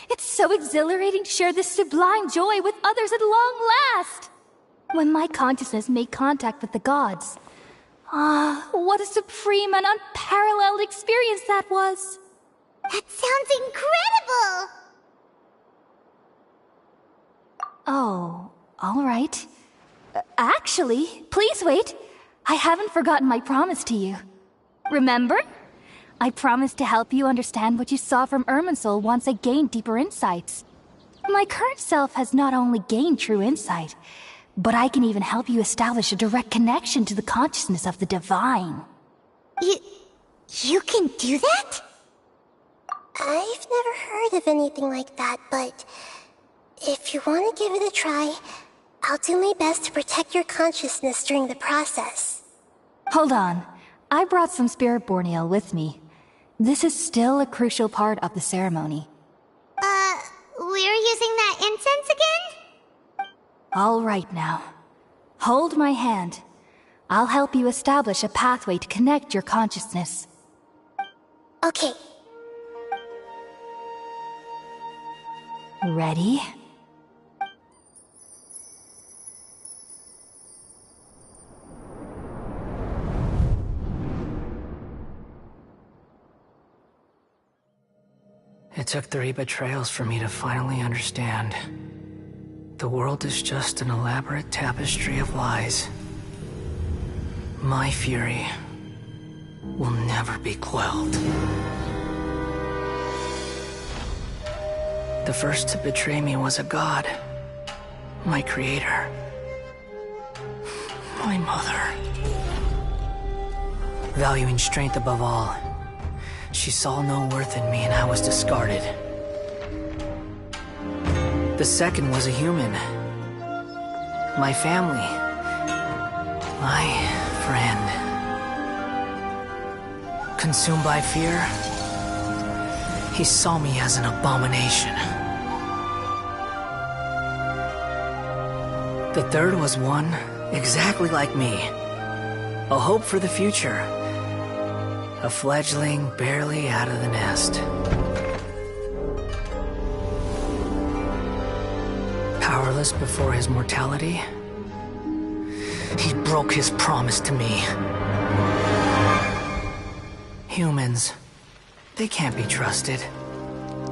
It's so exhilarating to share this sublime joy with others at long last! When my consciousness made contact with the gods. Ah, what a supreme and unparalleled experience that was!
That sounds incredible!
Oh, all right. Actually, please wait. I haven't forgotten my promise to you. Remember? I promised to help you understand what you saw from Irminsul once I gained deeper insights. My current self has not only gained true insight, but I can even help you establish a direct connection to the consciousness of the divine.
You can do that?
I've never heard of anything like that, but if you want to give it a try, I'll do my best to protect your consciousness during the process.
Hold on. I brought some spirit borneal with me. This is still a crucial part of the ceremony.
We're using that incense again?
All right now. Hold my hand. I'll help you establish a pathway to connect your consciousness.
Okay.
Ready?
It took 3 betrayals for me to finally understand. The world is just an elaborate tapestry of lies. My fury will never be quelled. The first to betray me was a god. My creator. My mother. Valuing strength above all, she saw no worth in me and I was discarded. The second was a human. My family. My friend. Consumed by fear, he saw me as an abomination. The third was one exactly like me. A hope for the future. A fledgling barely out of the nest. Powerless before his mortality, he broke his promise to me. Humans, they can't be trusted.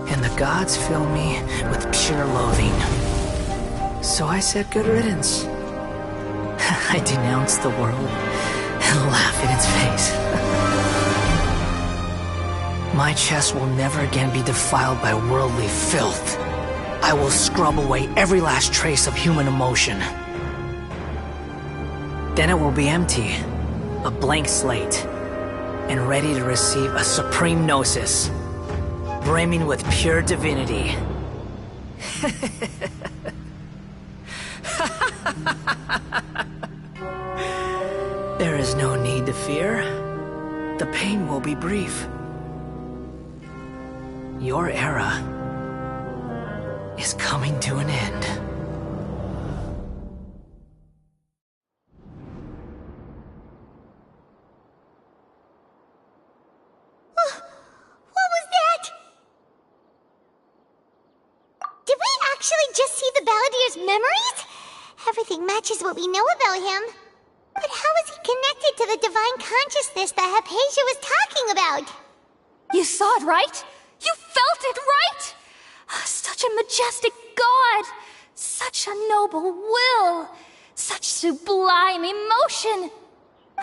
And the gods fill me with pure loathing. So I said good riddance. I denounced the world and laugh in its face. My chest will never again be defiled by worldly filth. I will scrub away every last trace of human emotion. Then it will be empty, a blank slate, and ready to receive a supreme gnosis. brimming with pure divinity. There is no need to fear. The pain will be brief. Your era is coming to an end.
What was that? Did we actually just see the Balladier's memories? Everything matches what we know about him. But how is he connected to the divine consciousness that Hypatia was talking about?
You saw it, right? You felt it, right? Such a majestic god! Such a noble will! Such sublime emotion!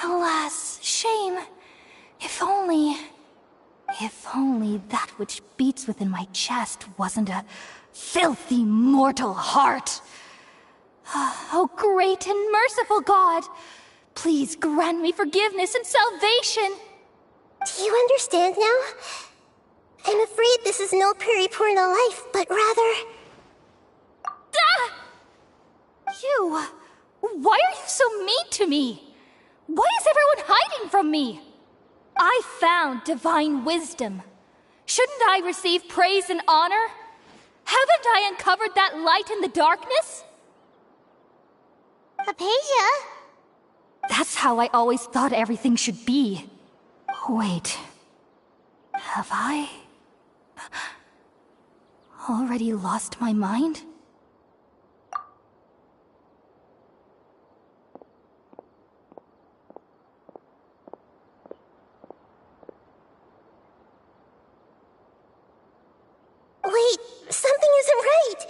Alas, shame. If only that which beats within my chest wasn't a filthy mortal heart. Oh, great and merciful God! Please grant me forgiveness and salvation!
Do you understand now? I'm afraid this is no Puripurna life, but rather...
Ah! You! Why are you so mean to me? Why is everyone hiding from me? I found divine wisdom. Shouldn't I receive praise and honor? Haven't I uncovered that light in the darkness?
Hypatia?
That's how I always thought everything should be. Wait. Have I already lost my mind?
Wait, something isn't right!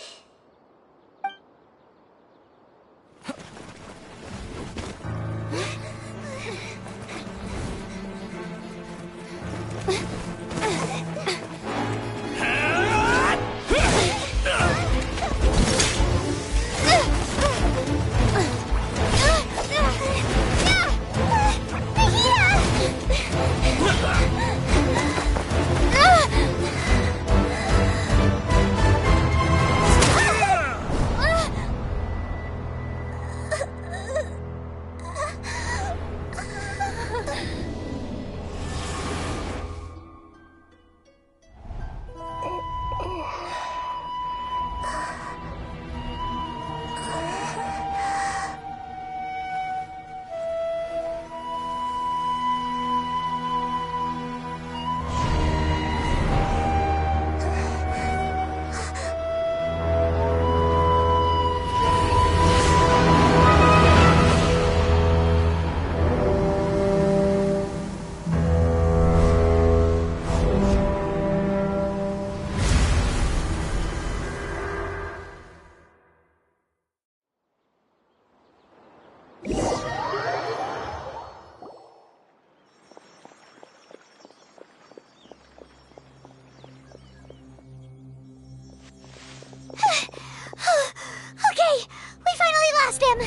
Okay, we finally lost him!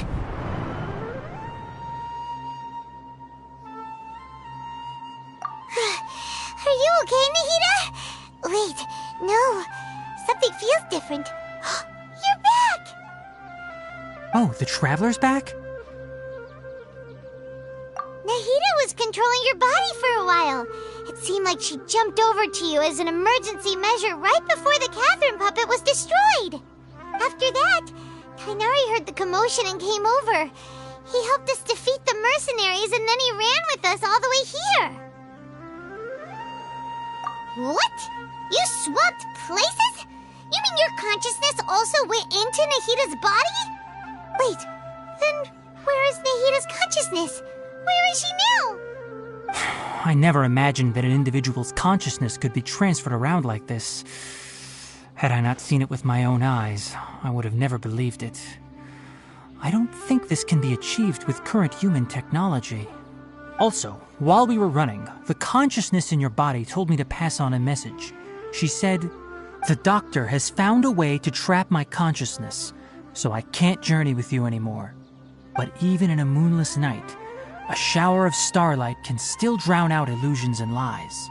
Are you okay, Nahida? Wait, no. Something feels different. You're back!
Oh, the Traveler's back?
Nahida was controlling your body for a while. It seemed like she jumped over to you as an emergency measure right before the Catherine puppet was destroyed. After that, Tainari heard the commotion and came over. He helped us defeat the mercenaries and then he ran with us all the way here. What? You swapped places? You mean your consciousness also went into Nahida's body? Wait, then where is Nahida's consciousness? Where is she now?
I never imagined that an individual's consciousness could be transferred around like this. Had I not seen it with my own eyes, I would have never believed it. I don't think this can be achieved with current human technology. Also, while we were running, the consciousness in your body told me to pass on a message. She said, "The doctor has found a way to trap my consciousness, so I can't journey with you anymore. But even in a moonless night, a shower of starlight can still drown out illusions and lies."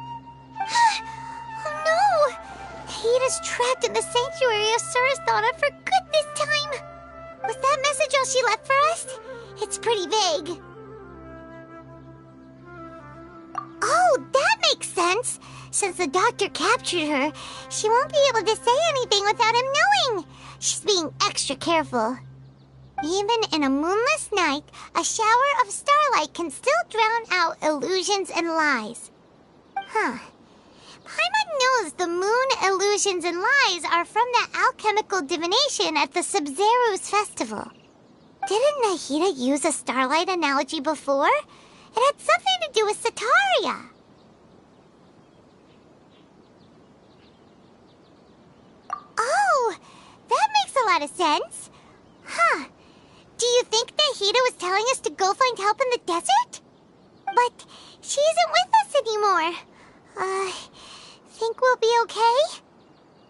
Oh no! Nahida's trapped in the sanctuary of Surasthana for good this time. Was that message all she left for us? It's pretty vague. Oh, that makes sense. Since the doctor captured her, she won't be able to say anything without him knowing. She's being extra careful. Even in a moonless night, a shower of starlight can still drown out illusions and lies. Huh. Paimon knows the moon illusions and lies are from that alchemical divination at the Sub-Zero's festival. Didn't Nahida use a starlight analogy before? It had something to do with Sataria. Oh, that makes a lot of sense. Huh. Do you think Nahida was telling us to go find help in the desert? But she isn't with us anymore. Think we'll be okay?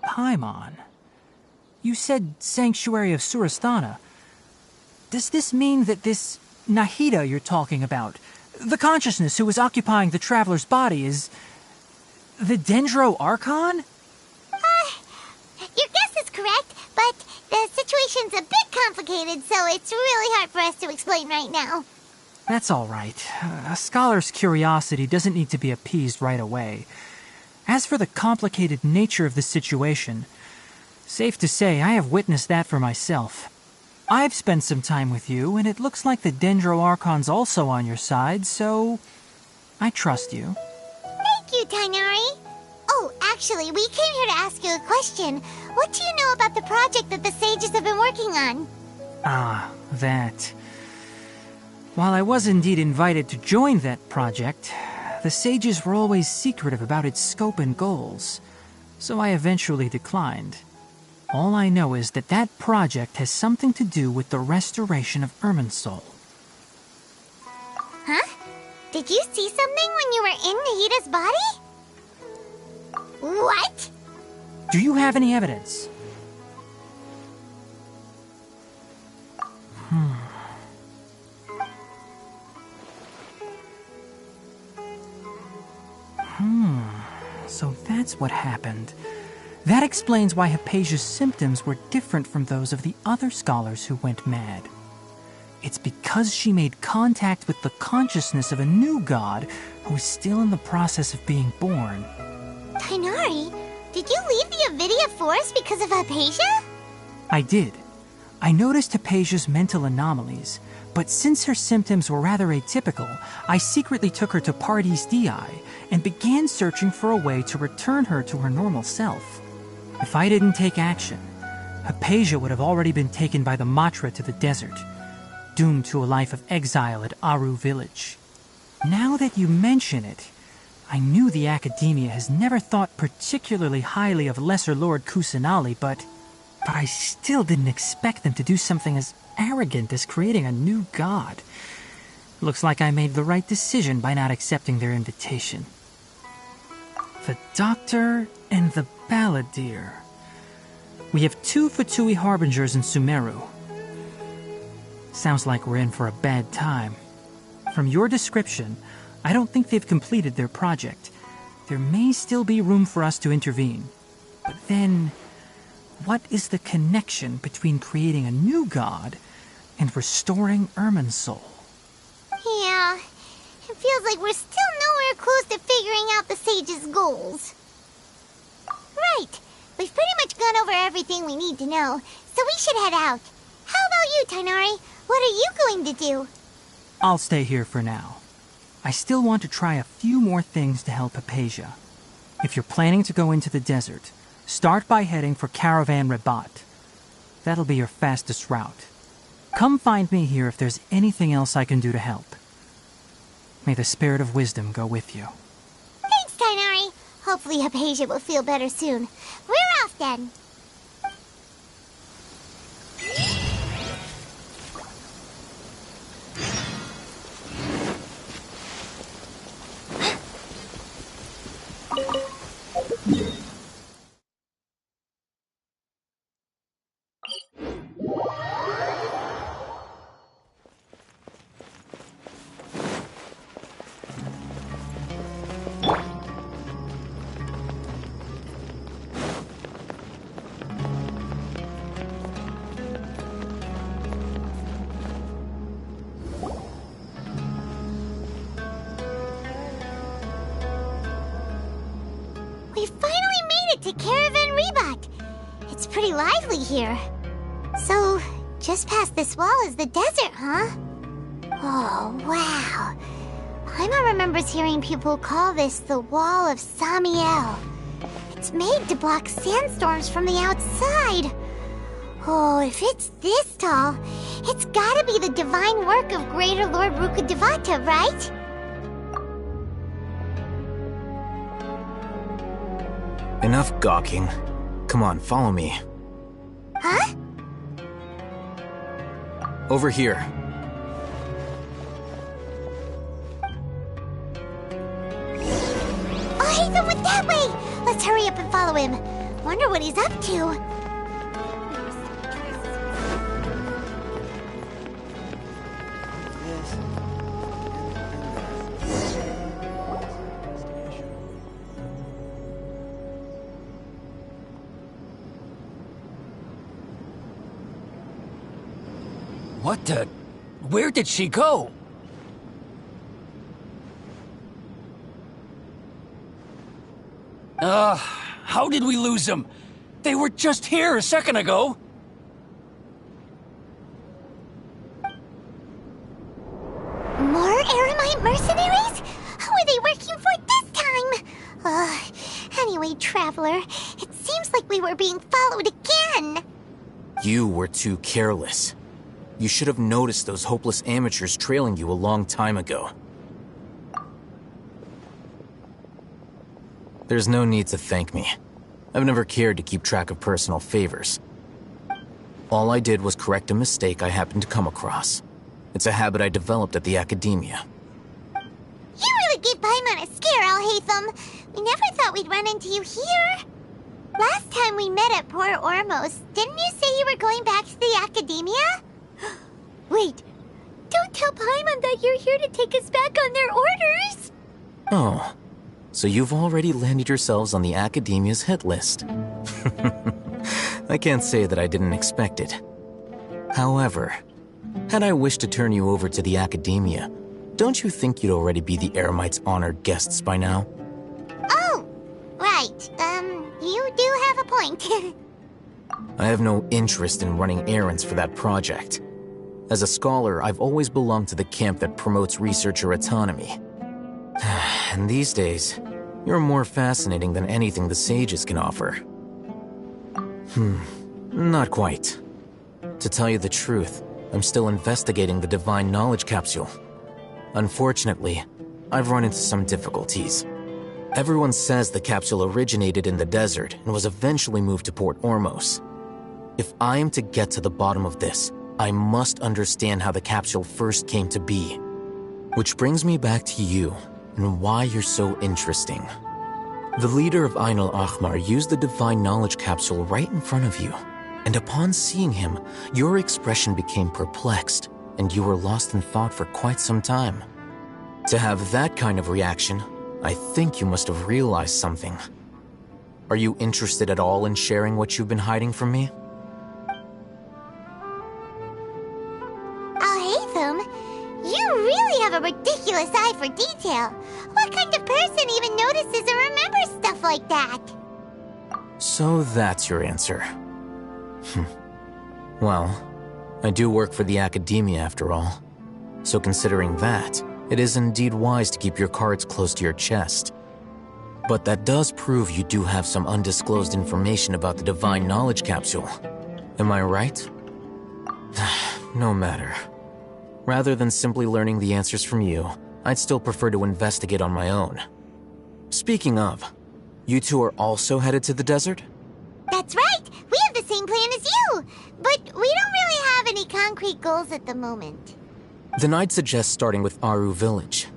Paimon, you said Sanctuary of Surasthana. Does this mean that this Nahida you're talking about, the consciousness who was occupying the traveler's body, is the Dendro Archon?
Your guess is correct, but the situation's a bit complicated, so it's really hard for us to explain right now.
That's all right. A scholar's curiosity doesn't need to be appeased right away. As for the complicated nature of the situation, safe to say I have witnessed that for myself. I've spent some time with you, and it looks like the Dendro Archon's also on your side, so I trust you.
Thank you, Tainari. Oh, actually, we came here to ask you a question. What do you know about the project that the sages have been working on?
Ah, that. While I was indeed invited to join that project, the sages were always secretive about its scope and goals, so I eventually declined. All I know is that that project has something to do with the restoration of Irminsul.
Huh? Did you see something when you were in Nahida's body? What?
Do you have any evidence? So that's what happened. That explains why Hypatia's symptoms were different from those of the other scholars who went mad. It's because she made contact with the consciousness of a new god who is still in the process of being born.
Tainari, did you leave the Avidia Forest because of Hypatia?
I did. I noticed Hypatia's mental anomalies, but since her symptoms were rather atypical, I secretly took her to Pardis Dii and began searching for a way to return her to her normal self. If I didn't take action, Hypatia would have already been taken by the Matra to the desert, doomed to a life of exile at Aru village. Now that you mention it, I knew the Academia has never thought particularly highly of Lesser Lord Kusanali, but I still didn't expect them to do something as arrogant as creating a new god. Looks like I made the right decision by not accepting their invitation. The Doctor and the Balladeer. We have 2 Fatui Harbingers in Sumeru. Sounds like we're in for a bad time. From your description, I don't think they've completed their project. There may still be room for us to intervene. But then, what is the connection between creating a new god and restoring Irminsul?
Yeah, it feels like we're still nowhere close to figuring out the sage's goals. Right, we've pretty much gone over everything we need to know, so we should head out. How about you, Tainari? What are you going to do?
I'll stay here for now. I still want to try a few more things to help Hypatia. If you're planning to go into the desert, start by heading for Caravan Rabat. That'll be your fastest route. Come find me here if there's anything else I can do to help. May the spirit of wisdom go with you.
Thanks, Tainari. Hopefully Hypatia will feel better soon. We're off then. it to Caravan Rebot. It's pretty lively here. So, just past this wall is the desert, huh? Oh, wow. Paimon remembers hearing people call this the Wall of Samiel. It's made to block sandstorms from the outside. Oh, if it's this tall, it's gotta be the divine work of Greater Lord Rukkhadevata, right?
Enough gawking. Come on, follow me.
Huh?
Over here.
Oh, Hatham went that way! Let's hurry up and follow him. Wonder what he's up to.
What the? Where did she go? How did we lose them? They were just here a second ago.
More Eremite mercenaries? Who are they working for this time? Anyway, Traveler, it seems like we were being followed again.
You were too careless. You should have noticed those hopeless amateurs trailing you a long time ago. There's no need to thank me. I've never cared to keep track of personal favors. All I did was correct a mistake I happened to come across. It's a habit I developed at the Academia.
You really gave Paimon a scare, Alhaitham. We never thought we'd run into you here. Last time we met at Port Ormos, didn't you say you were going back to the Academia? Wait, don't tell Paimon that you're here to take us back on their orders!
Oh, so you've already landed yourselves on the Academia's hit list. I can't say that I didn't expect it. However, had I wished to turn you over to the Academia, don't you think you'd already be the Eremites' honored guests by now?
Oh, right. You do have a point.
I have no interest in running errands for that project. As a scholar, I've always belonged to the camp that promotes researcher autonomy. And these days, you're more fascinating than anything the sages can offer. Not quite. To tell you the truth, I'm still investigating the Divine Knowledge Capsule. Unfortunately, I've run into some difficulties. Everyone says the capsule originated in the desert and was eventually moved to Port Ormos. If I am to get to the bottom of this, I must understand how the capsule first came to be. Which brings me back to you, and why you're so interesting. The leader of Ain al-Ahmar used the Divine Knowledge Capsule right in front of you, and upon seeing him, your expression became perplexed, and you were lost in thought for quite some time. To have that kind of reaction, I think you must have realized something. Are you interested at all in sharing what you've been hiding from me?
You really have a ridiculous eye for detail. What kind of person even notices and remembers stuff like that?
So that's your answer. Well, I do work for the Academia after all. So considering that, it is indeed wise to keep your cards close to your chest. But that does prove you do have some undisclosed information about the Divine Knowledge Capsule. Am I right? No matter. Rather than simply learning the answers from you, I'd still prefer to investigate on my own. Speaking of, you two are also headed to the desert?
That's right! We have the same plan as you! But we don't really have any concrete goals at the moment.
Then I'd suggest starting with Aru Village.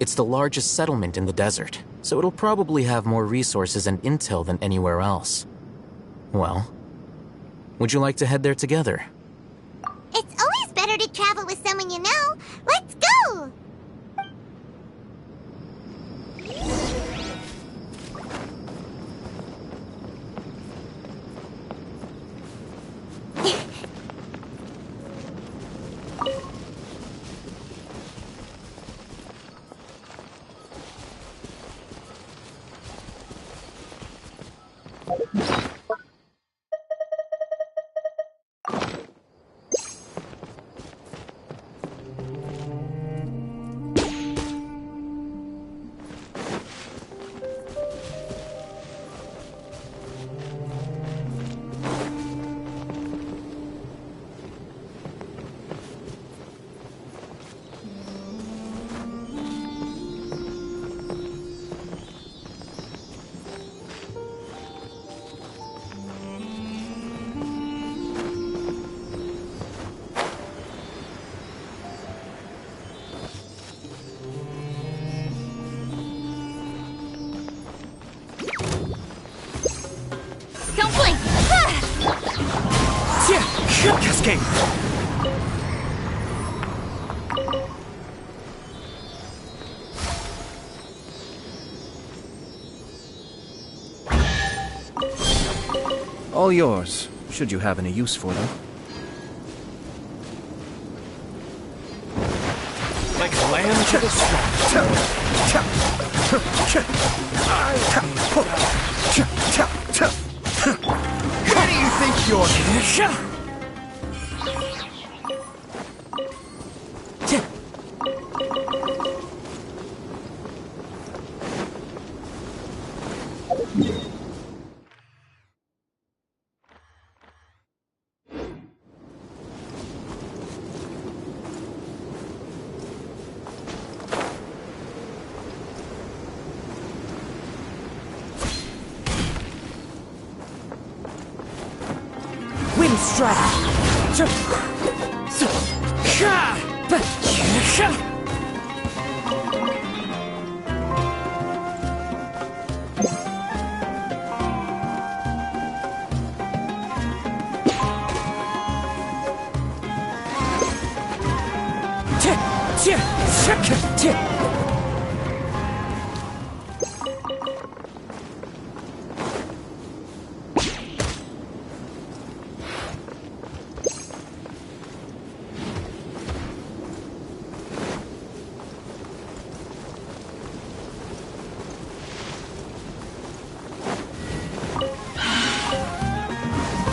It's the largest settlement in the desert, so it'll probably have more resources and intel than anywhere else. Well, would you like to head there together?
It's always better to travel with someone you know. Let's go!
Cascade!
All yours, should you have any use for them.
Like a lamb to the slaughter.
Where do you think you're...
Wind strike!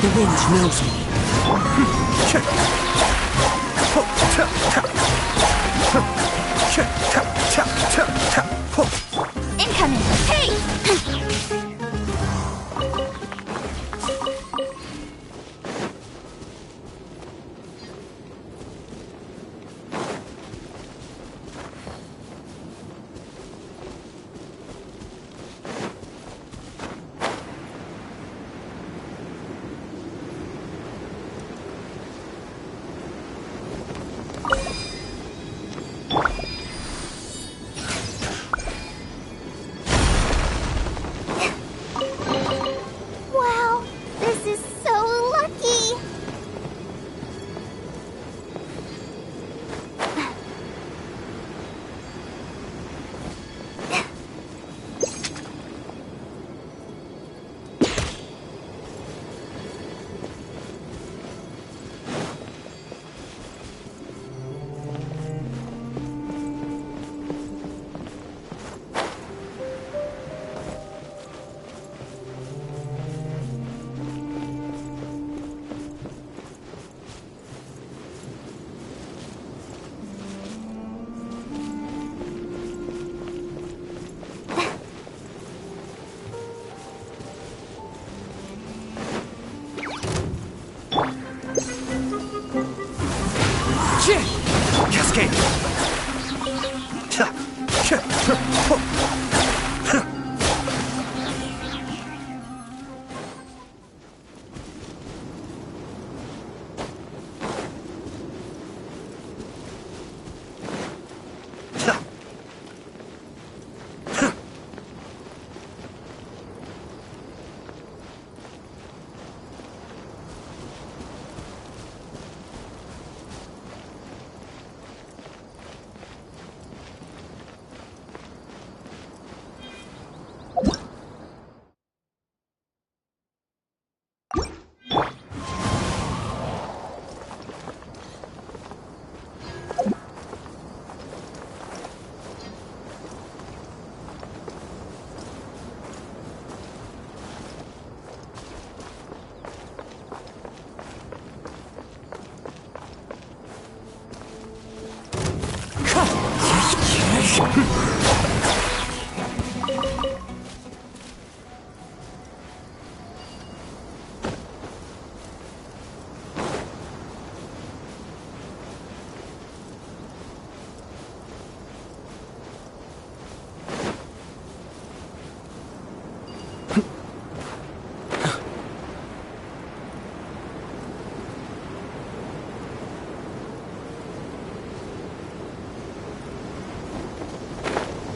The wind knows me.
Incoming! Hey!
Wow, this is so lucky!
Cascade!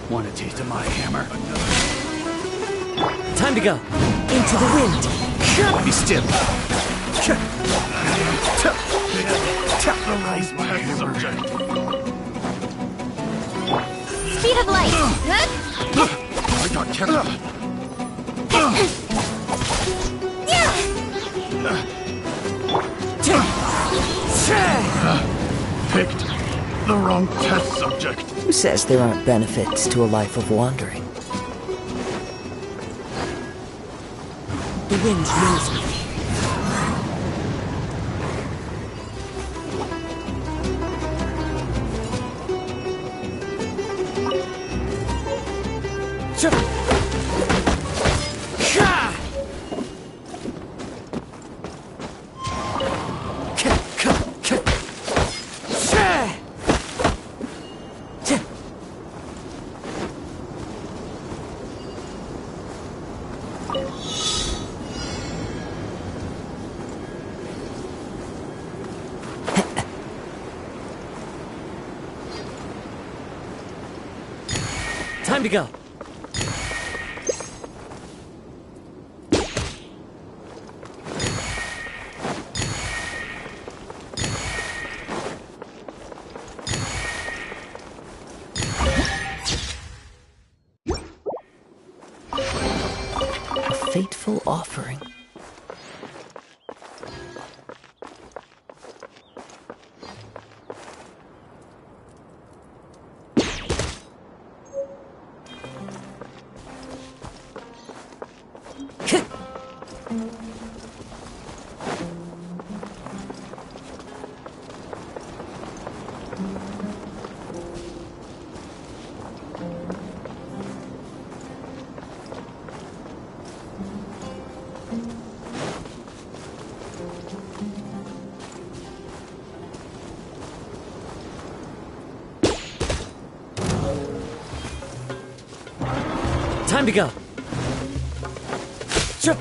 Want a taste of my hammer?
Time to go. Into the wind.
Be still. Terrorize my subject.
Speed of light.
I got careful. Picked the wrong test subject.
Who says there aren't benefits to a life of wandering? The wind knows me. Time to go. A fateful offering. Time to go. Sure.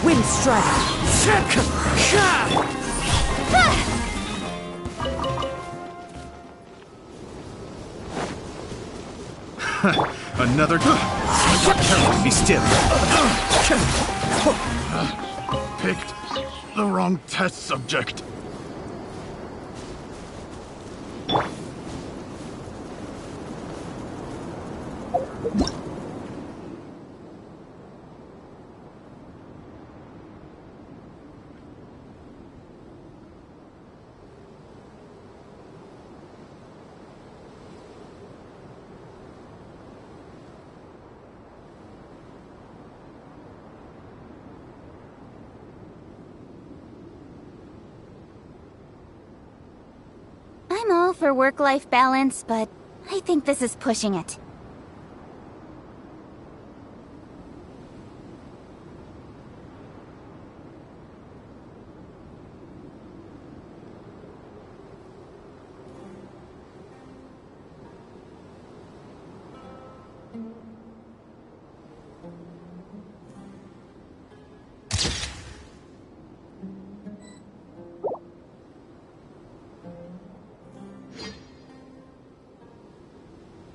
Wind strike.
Another. Be still. Picked the wrong test subject.
I'm all for work-life balance, but I think this is pushing it.